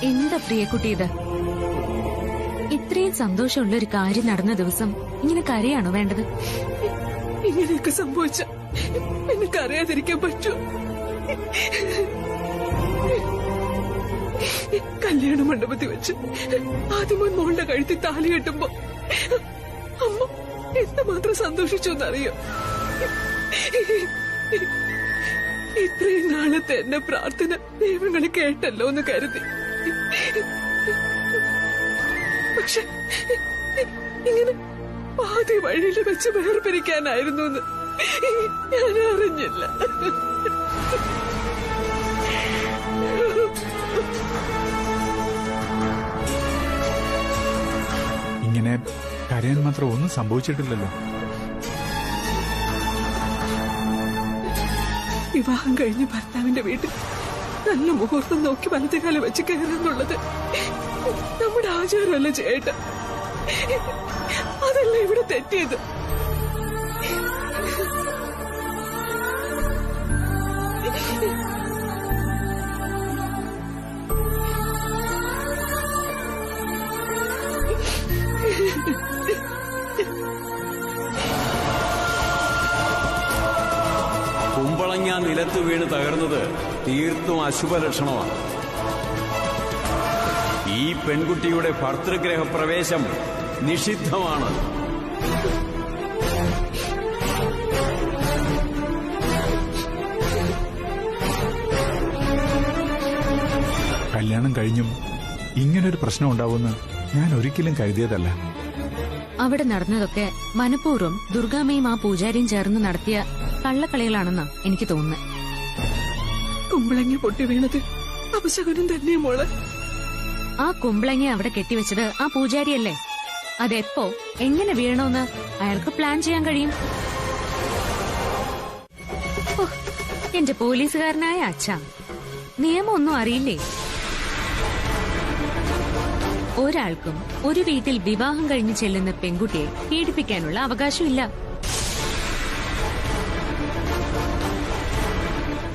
എന്താ പ്രിയക്കുട്ടി ഇത്? ഇത്രയും സന്തോഷമുള്ള ഒരു കാര്യം നടന്ന ദിവസം ഇങ്ങനെ കരയാണോ വേണ്ടത്? ഇങ്ങനെയൊക്കെ സംഭവിച്ച എനിക്കറിയാതിരിക്കാൻ പറ്റൂ? കല്യാണ മണ്ഡപത്തിൽ വെച്ച് ആദ്യമോൻ മോളുടെ കഴുത്തിൽ താലി കെട്ടുമ്പോ അമ്മ എന്തുമാത്രം സന്തോഷിച്ചു എന്നറിയോ? ഇത്രയും നാളത്തെ എന്റെ പ്രാർത്ഥന ദൈവങ്ങളെ കേട്ടല്ലോ എന്ന് കരുതി. പക്ഷെ ഇങ്ങനെ പാതി വഴിയിൽ വെച്ച് വേർപിരിക്കാനായിരുന്നു എന്ന് ഞാൻ അറിഞ്ഞില്ല. ഇങ്ങനെ കരയാൻ മാത്രം ഒന്നും സംഭവിച്ചിട്ടില്ലല്ലോ. വിവാഹം കഴിഞ്ഞ് ഭർത്താവിന്റെ വീട്ടിൽ നല്ല മുഹൂർത്തം നോക്കി വലത്തേക്കാലം വെച്ച് കയറുന്നുള്ളത് നമ്മുടെ ആചാരമല്ല ചേട്ട. അതല്ല ഇവിടെ തെറ്റിയത്. കുമ്പളങ്ങ നിലത്ത് വീണ് തകർന്നത് തീർത്തും അശുഭലക്ഷണമാണ്. ഈ പെൺകുട്ടിയുടെ ഭർതൃഗ്രഹ പ്രവേശം നിഷിദ്ധമാണ്. കല്യാണം കഴിഞ്ഞും ഇങ്ങനൊരു പ്രശ്നം ഉണ്ടാവുമെന്ന് ഞാൻ ഒരിക്കലും കരുതിയതല്ല. അവിടെ നടന്നതൊക്കെ മനഃപൂർവ്വം ദുർഗാമ്മയും ആ പൂജാരിയും ചേർന്ന് നടത്തിയ കള്ളക്കളികളാണെന്നാ എനിക്ക് തോന്നുന്നത്. കുമ്പളങ്ങ പൊട്ടി വീണത് അപശകുനം തന്നെ മോള്. ആ കുമ്പളങ്ങ അവിടെ കെട്ടിവെച്ചത് ആ പൂജാരിയല്ലേ? അതെപ്പോ എങ്ങനെ വീഴണമെന്ന് അയാൾക്ക് പ്ലാൻ ചെയ്യാൻ കഴിയും. എന്റെ പോലീസുകാരനായ അച്ഛാ, നിയമമൊന്നും അറിയില്ലേ? ഒരാൾക്കും ഒരു വീട്ടിൽ വിവാഹം കഴിഞ്ഞ് ചെല്ലുന്ന പെൺകുട്ടിയെ പീഡിപ്പിക്കാനുള്ള അവകാശമില്ല.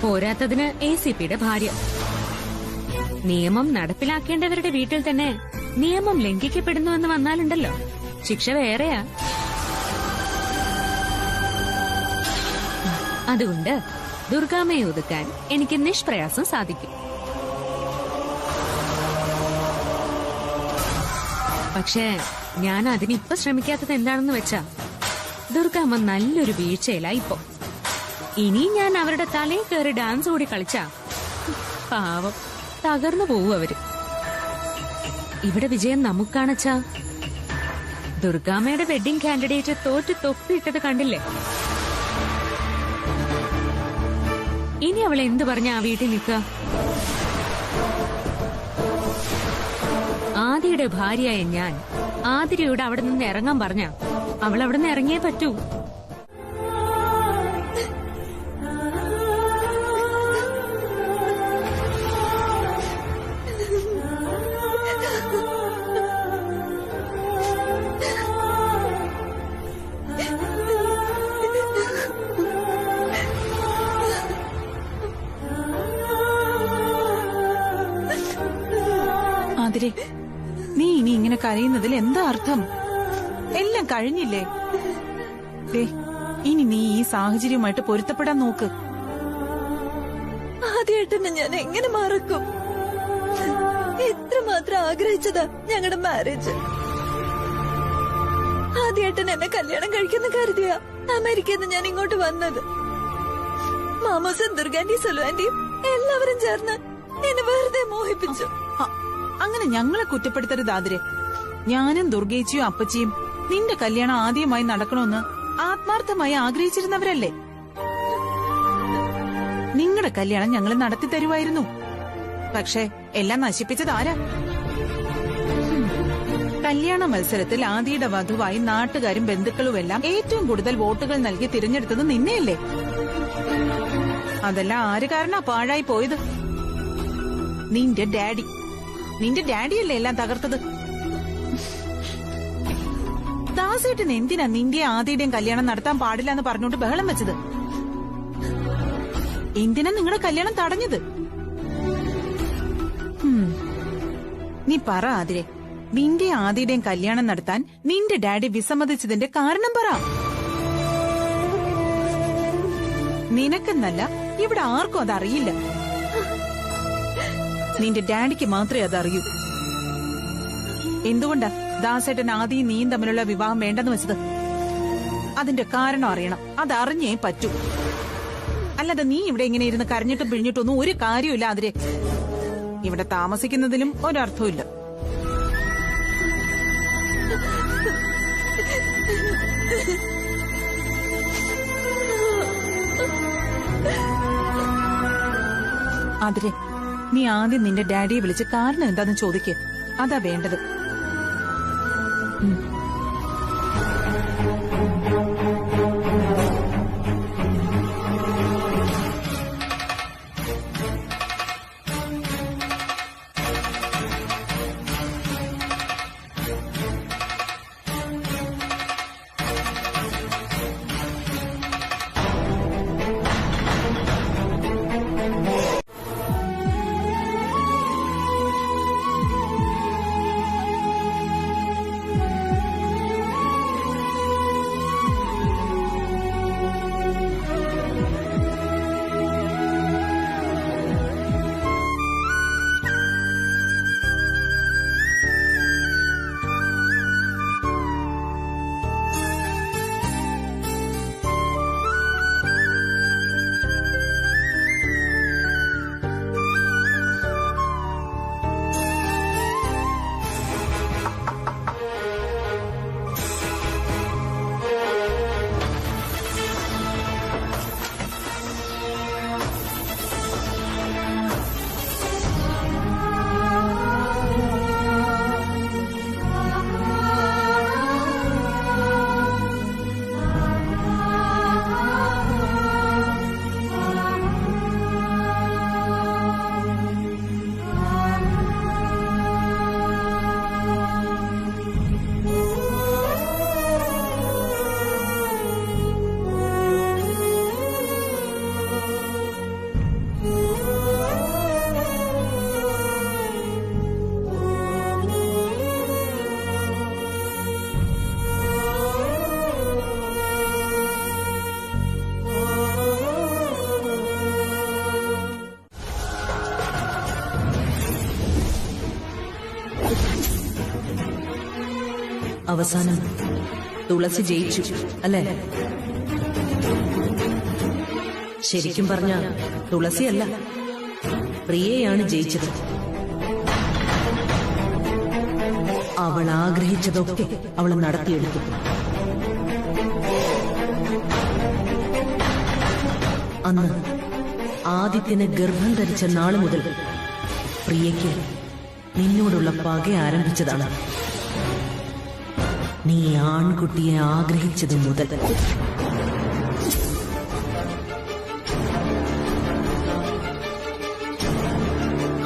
പോരാത്തതിന് ACPയുടെ ഭാര്യ. നിയമം നടപ്പിലാക്കേണ്ടവരുടെ വീട്ടിൽ തന്നെ നിയമം ലംഘിക്കപ്പെടുന്നുവെന്ന് വന്നാലുണ്ടല്ലോ, ശിക്ഷ വേറെയാ. അതുകൊണ്ട് ദുർഗാമ്മയെ ഒതുക്കാൻ എനിക്ക് നിഷ്പ്രയാസം സാധിക്കും. പക്ഷേ ഞാൻ അതിനിപ്പോ ശ്രമിക്കാത്തത് എന്താണെന്ന് വെച്ചാ, ദുർഗാമ്മ നല്ലൊരു വീഴ്ചയിലാ ഇപ്പോ. ഇനി ഞാൻ അവരുടെ തലയിൽ കയറി ഡാൻസ് കൂടി കളിച്ചാ പാവം തകർന്നു പോവും അവര്. ഇവിടെ വിജയം നമുക്കാണച്ചാ. ദുർഗാമ്മയുടെ വെഡിങ് കാൻഡിഡേറ്റ് തോറ്റ് തൊപ്പിയിട്ടത് കണ്ടില്ലേ? ഇനി അവൾ എന്ത് പറഞ്ഞ ആ വീട്ടിൽ നിൽക്കുക? ആദിയുടെ ഭാര്യയായ ഞാൻ ആതിരയോട് അവിടെ നിന്ന് ഇറങ്ങാൻ പറഞ്ഞ അവൾ അവിടെ നിന്ന് ഇറങ്ങിയേ പറ്റൂ. ആതിരെ, നീ ഇനി ഇങ്ങനെ കരയുന്നതിൽ എന്താ അർത്ഥം? എല്ലാം കഴിഞ്ഞില്ലേ? ഇനി നീ ഈ സാഹചര്യവുമായിട്ട് പൊരുത്തപ്പെടാൻ നോക്ക്. ആദ്യമായിട്ടെന്നെ ഞാൻ എങ്ങനെ മറക്കും? എത്രമാത്രം ആഗ്രഹിച്ചതാ ഞങ്ങളുടെ മാരേജ്. ആദ്യമായിട്ട് എന്നെ കല്യാണം കഴിക്കുന്ന കരുതിയ അമേരിക്കയിൽ നിന്ന് ഞാൻ ഇങ്ങോട്ട് വന്നത്. മാമോസും ദുർഗാന്റിയും സുലുവാന്റിയും എല്ലാവരും ചേർന്ന് എന്നെ വെറുതെ മോഹിപ്പിച്ചു. അങ്ങനെ ഞങ്ങളെ കുറ്റപ്പെടുത്തരുത് ആതിരെ. ഞാനും ദുർഗേച്ചിയും അപ്പച്ചിയും നിന്റെ കല്യാണം ആദ്യമായി നടക്കണമെന്ന് ആത്മാർത്ഥമായി ആഗ്രഹിച്ചിരുന്നവരല്ലേ? നിങ്ങളുടെ കല്യാണം ഞങ്ങൾ നടത്തി തരുമായിരുന്നു. പക്ഷെ എല്ലാം നശിപ്പിച്ചത് ആരാ? കല്യാണ മത്സരത്തിൽ ആദിയുടെ വധുവായി നാട്ടുകാരും ബന്ധുക്കളുമെല്ലാം ഏറ്റവും കൂടുതൽ വോട്ടുകൾ നൽകി തിരഞ്ഞെടുത്തത് നിന്നെയല്ലേ? അതെല്ലാം ആര് കാരണാ പാഴായി പോയത്? നിന്റെ ഡാഡി. നിന്റെ ഡാഡിയല്ലേ എല്ലാം തകർത്തത്? ദാസേട്ടൻ എന്തിനാ നിന്റെ ആദ്യയുടെയും കല്യാണം നടത്താൻ പാടില്ല എന്ന് പറഞ്ഞുകൊണ്ട് ബഹളം വെച്ചത്? എന്തിനാ നിങ്ങളുടെ കല്യാണം തടഞ്ഞത്? നീ പറ ആതിരെ, നിന്റെ ആദ്യയുടെയും കല്യാണം നടത്താൻ നിന്റെ ഡാഡി വിസമ്മതിച്ചതിന്റെ കാരണം പറ. നിനക്കെന്നല്ല, ഇവിടെ ആർക്കും അതറിയില്ല. നിന്റെ ഡാഡിക്ക് മാത്രമേ അതറിയൂ. എന്തുകൊണ്ടാ ദാസേട്ടൻ ആദിയും നീയും തമ്മിലുള്ള വിവാഹം വേണ്ടെന്ന് വെച്ചത്? അതിന്റെ കാരണം അറിയണം. അതറിഞ്ഞേ പറ്റൂ. അല്ലാതെ നീ ഇവിടെ ഇങ്ങനെ ഇരുന്ന് കരഞ്ഞിട്ടും പിഴിഞ്ഞിട്ടൊന്നും ഒരു കാര്യമില്ല അതിരെ. ഇവിടെ താമസിക്കുന്നതിലും ഒരർത്ഥമില്ല. അതിരെ, നീ ആദ്യം നിന്റെ ഡാഡിയെ വിളിച്ച് കാരണം എന്താന്ന് ചോദിക്ക്. അതാ വേണ്ടത്. അവസാനം തുളസി ജയിച്ചു അല്ലേ? ശരിക്കും പറഞ്ഞ തുളസിയല്ല, പ്രിയയാണ് ജയിച്ചത്. അവൾ ആഗ്രഹിച്ചതൊക്കെ അവൾ നടത്തിയെടുത്തു. അന്ന് ആദിത്യനെ ഗർഭം ധരിച്ച നാള് മുതൽ പ്രിയയ്ക്ക് നിന്നോടുള്ള പക ആരംഭിച്ചതാണ്. നീ ആൺകുട്ടിയെ ആഗ്രഹിച്ചത് മുതൽ.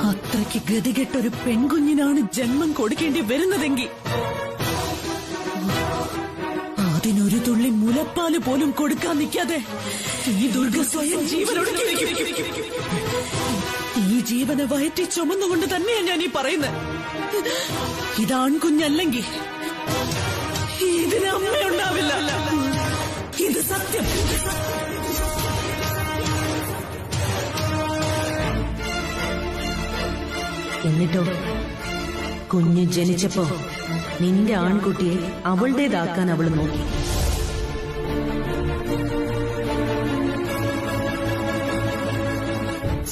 അത്രയ്ക്ക് ഗതികെട്ടൊരു പെൺകുഞ്ഞിനാണ് ജന്മം കൊടുക്കേണ്ടി വരുന്നതെങ്കിൽ അതിനൊരു തുള്ളി മുലപ്പാല് പോലും കൊടുക്കാൻ നിൽക്കാതെ ഈ ദുർഗ സ്വയം ജീവനൊടുക്കി. ഈ ജീവനെ വയറ്റി ചുമന്നുകൊണ്ട് തന്നെയാ ഞാൻ ഈ പറയുന്നത്. ഇതാൺകുഞ്ഞല്ലെങ്കിൽ ഇതിന് അമ്മയുണ്ടാവില്ല. ഇത് സത്യം. എന്നിട്ടോ കുഞ്ഞ് ജനിച്ചപ്പോ നിന്റെ ആൺകുട്ടിയെ അവളുടേതാക്കാൻ അവൾ നോക്കി.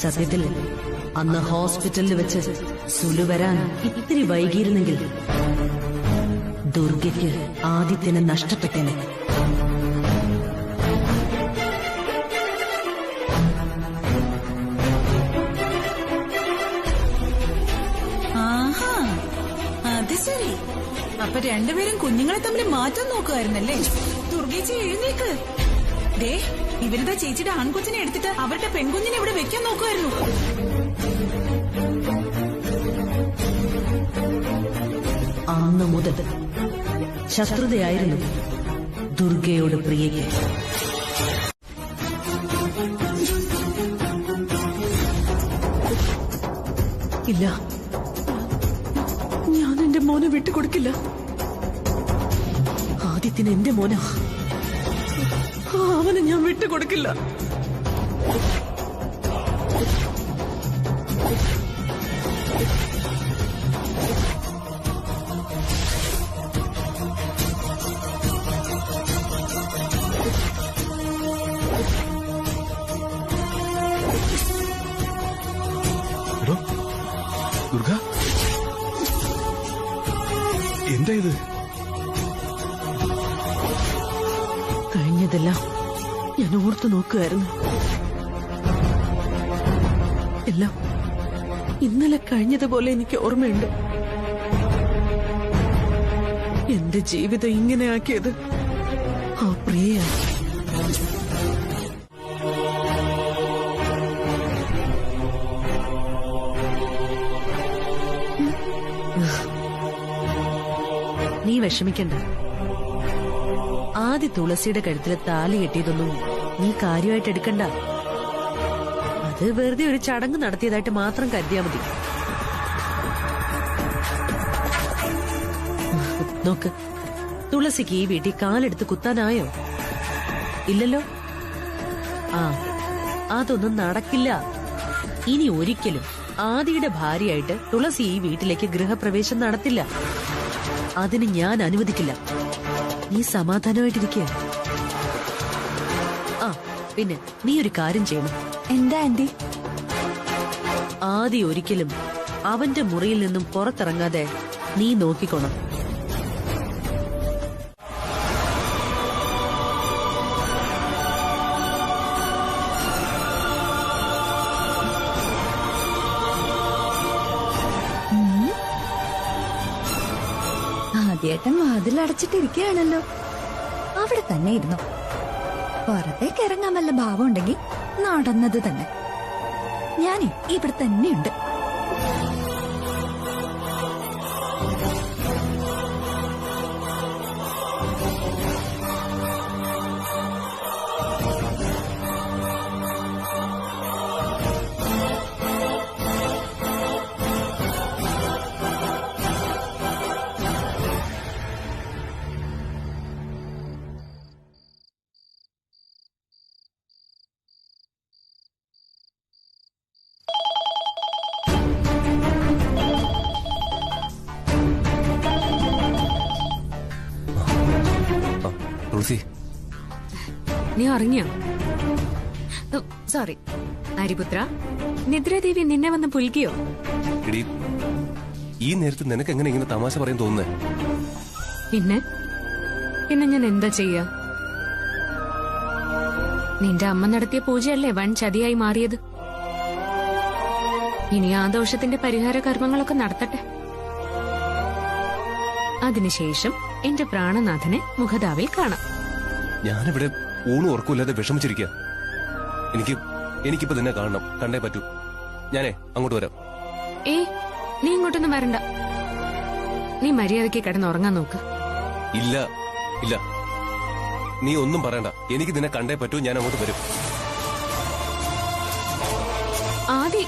സത്യത്തിൽ അന്ന് ഹോസ്പിറ്റലിൽ വെച്ച് സുലു വരാൻ ഇത്തിരി വൈകിയിരുന്നെങ്കിൽ ദുർഗയ്ക്ക് ആദിത്യനെ നഷ്ടപ്പെട്ടേനെ. ആഹാ, അത് ശരി. അപ്പൊ രണ്ടുപേരും കുഞ്ഞുങ്ങളെ തമ്മിൽ മാറ്റാൻ നോക്കുമായിരുന്നല്ലേ? ദുർഗേച്ചി എഴുന്നേക്ക്. ദേ, ഇവരുടെ ചേച്ചിയുടെ ആൺകുഞ്ഞിനെ എടുത്തിട്ട് അവരുടെ പെൺകുഞ്ഞിനെ ഇവിടെ വെക്കാൻ നോക്കുമായിരുന്നു. അന്ന് മുതൽ ശത്രുതയായിരുന്നു ദുർഗയോട് പ്രിയയ്ക്ക്. ഇല്ല, ഞാൻ എന്റെ മോനെ വിട്ടുകൊടുക്കില്ല. ആദിത്യന് എന്റെ മോനാ. അവനെ ഞാൻ വിട്ടുകൊടുക്കില്ല. ദുർഗ, എന്താ ഇത്? കഴിഞ്ഞതെല്ലാം ഞാൻ ഓർത്തു നോക്കുകയായിരുന്നു. എല്ലാം ഇന്നലെ കഴിഞ്ഞതുപോലെ എനിക്ക് ഓർമ്മയുണ്ട്. എന്റെ ജീവിതം ഇങ്ങനെയാക്കിയത് ആ പ്രിയയാണ്. നീ വിഷമിക്കണ്ട. ആദ്യ തുളസിയുടെ കഴുത്തിൽ താലി കെട്ടിയതൊന്നും നീ കാര്യമായിട്ട് എടുക്കണ്ട. അത് വെറുതെ ഒരു ചടങ്ങ് നടത്തിയതായിട്ട് മാത്രം കരുതിയാ മതി. നോക്ക്, തുളസിക്ക് ഈ വീട്ടിൽ കാലെടുത്ത് കുത്താനായോ? ഇല്ലല്ലോ. അതൊന്നും നടക്കില്ല. ഇനി ഒരിക്കലും ആദിയുടെ ഭാര്യയായിട്ട് തുളസി ഈ വീട്ടിലേക്ക് ഗൃഹപ്രവേശം നടത്തില്ല. അതിന് ഞാൻ അനുവദിക്കില്ല. നീ സമാധാനമായിട്ടിരിക്കുക. പിന്നെ നീ ഒരു കാര്യം ചെയ്യണം. എന്താ ആന്റി? ആദി ഒരിക്കലും അവന്റെ മുറിയിൽ നിന്നും പുറത്തിറങ്ങാതെ നീ നോക്കിക്കോണം. ആദ്യേട്ടൻ വാതിലടച്ചിട്ടിരിക്കുകയാണല്ലോ. അവിടെ തന്നെ ഇരുന്നു. പുറത്തേക്ക് ഇറങ്ങാൻ വല്ല ഭാവം ഉണ്ടെങ്കിൽ നടന്നത് തന്നെ. ഞാൻ ഇവിടെ തന്നെയുണ്ട്. തുളസി, നീ അറിഞ്ഞോ? സോറി ഹരിപുത്ര, നിദ്രാദേവി നിന്നെ വന്ന് പുൽകിയോ? എടി, ഈ നേരത്ത് നിനക്ക് എങ്ങനെ ഇങ്ങനെ തമാശ പറയാൻ തോന്നുന്നേ? പിന്നെ പിന്നെ ഞാൻ എന്താ ചെയ്യാ? നിന്റെ അമ്മ നടത്തിയ പൂജയല്ലേ വൻ ചതിയായി മാറിയത്. ഇനി ആ ദോഷത്തിന്റെ പരിഹാര കർമ്മങ്ങളൊക്കെ നടത്തട്ടെ. അതിനുശേഷം എന്റെ പ്രാണനാഥനെ മുഖതാവിൽ കാണാം. ഞാനിവിടെ ഊണും ഉറക്കമില്ലാതെ വിഷമിച്ചിരിക്കുക. എനിക്കിപ്പോ നിന്നെ കാണണം, കണ്ടേ പറ്റൂ. ഞാനേ അങ്ങോട്ട് വരാം. നീ ഇങ്ങോട്ടൊന്നും വരണ്ട. നീ മര്യാദയ്ക്ക് കിടന്നുറങ്ങാൻ നോക്ക്. ഇല്ല ഇല്ല, നീ ഒന്നും പറയണ്ട. എനിക്ക് നിന്നെ കണ്ടേ പറ്റൂ. ഞാൻ അങ്ങോട്ട് വരും. ആദി